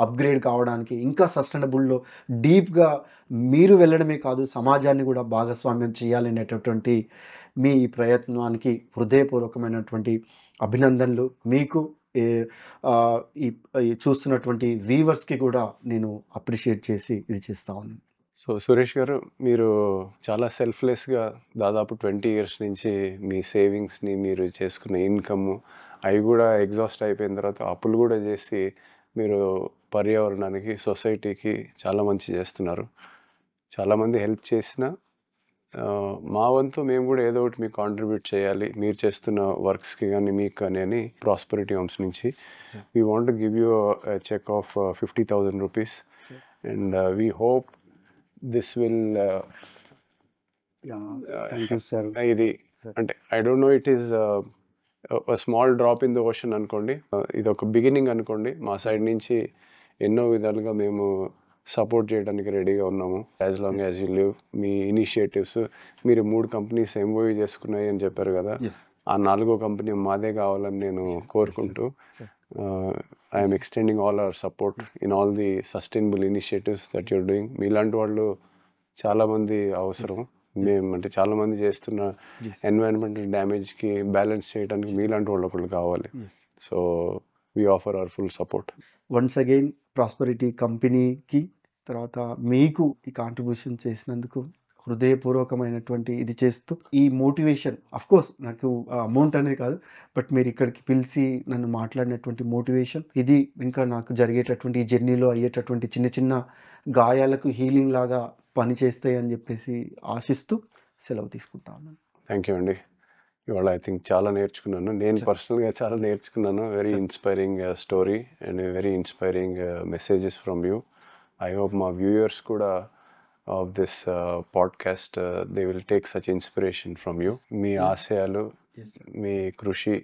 అప్గ్రేడ్ కావడానికి, ఇంకా సస్టైనబుల్లో డీప్గా మీరు వెళ్ళడమే కాదు సమాజాన్ని కూడా భాగస్వామ్యం చేయాలనేటటువంటి మీ ఈ ప్రయత్నానికి హృదయపూర్వకమైనటువంటి అభినందనలు. మీకు ఈ చూస్తున్నటువంటి వ్యూవర్స్కి కూడా నేను అప్రిషియేట్ చేసి ఇది చేస్తా ఉన్నాను. సో సురేష్ గారు, మీరు చాలా సెల్ఫ్లెస్గా దాదాపు 20 years నుంచి మీ సేవింగ్స్ని, మీరు చేసుకున్న ఇన్కమ్ అవి కూడా ఎగ్జాస్ట్ అయిపోయిన తర్వాత అప్పులు కూడా చేసి మీరు పర్యావరణానికి, సొసైటీకి చాలా మంచి చేస్తున్నారు. చాలామంది హెల్ప్ చేసిన మా వంతు మేము కూడా ఏదో ఒకటి మీకు కాంట్రిబ్యూట్ చేయాలి మీరు చేస్తున్న వర్క్స్కి కానీ మీకు కానీ అని ప్రాస్పరిటీ హోమ్స్ నుంచి we want give you cheque of 50,000 rupees and we hope this will ఇది అంటే I don't know it is small drop in the ocean అనుకోండి, ఇది ఒక బిగినింగ్ అనుకోండి. మా సైడ్ నుంచి ఎన్నో విధాలుగా మేము సపోర్ట్ చేయడానికి రెడీగా ఉన్నాము. As long as you live me initiatives, మీరు 3 companies MOU చేసుకున్నాయి అని చెప్పారు కదా, ఆ 4వ కంపెనీ మాదే కావాలని నేను కోరుకుంటూ I'm extending all our support in all the sustainable initiatives that you're doing. మీలాంటి వాళ్ళు చాలామంది అవసరం. మేము అంటే చాలామంది చేస్తున్న ఎన్వైరన్మెంటల్ డ్యామేజ్కి బ్యాలెన్స్ చేయడానికి మీలాంటి వాళ్ళు ఒకళ్ళు కావాలి. So we offer hour full support. Once again prosperity కంపెనీకి, తర్వాత మీకు ఈ కాంట్రిబ్యూషన్ చేసినందుకు హృదయపూర్వకమైనటువంటి ఇది చేస్తూ, ఈ మోటివేషన్ అఫ్కోర్స్ నాకు అమౌంట్ అనేది కాదు, బట్ మీరు ఇక్కడికి పిలిచి నన్ను మాట్లాడినటువంటి మోటివేషన్, ఇది ఇంకా నాకు జరిగేటటువంటి ఈ జర్నీలో అయ్యేటటువంటి చిన్న చిన్న గాయాలకు హీలింగ్ లాగా పనిచేస్తాయి అని చెప్పేసి ఆశిస్తూ సెలవు తీసుకుంటాను. థ్యాంక్ యూ అండి. ఇవాళ ఐ థింక్ చాలా నేర్చుకున్నాను. నేను పర్సనల్గా చాలా నేర్చుకున్నాను. Very inspiring story and very inspiring messages from you. I hope మా వ్యూయర్స్ కూడా of this podcast they will take such inspiration from you. మీ ఆశయాలు, మీ కృషి,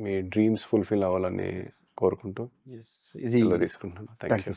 మీ డ్రీమ్స్ ఫుల్ఫిల్ అవ్వాలని కోరుకుంటూ ఇది తీసుకుంటున్నాను. Thank you.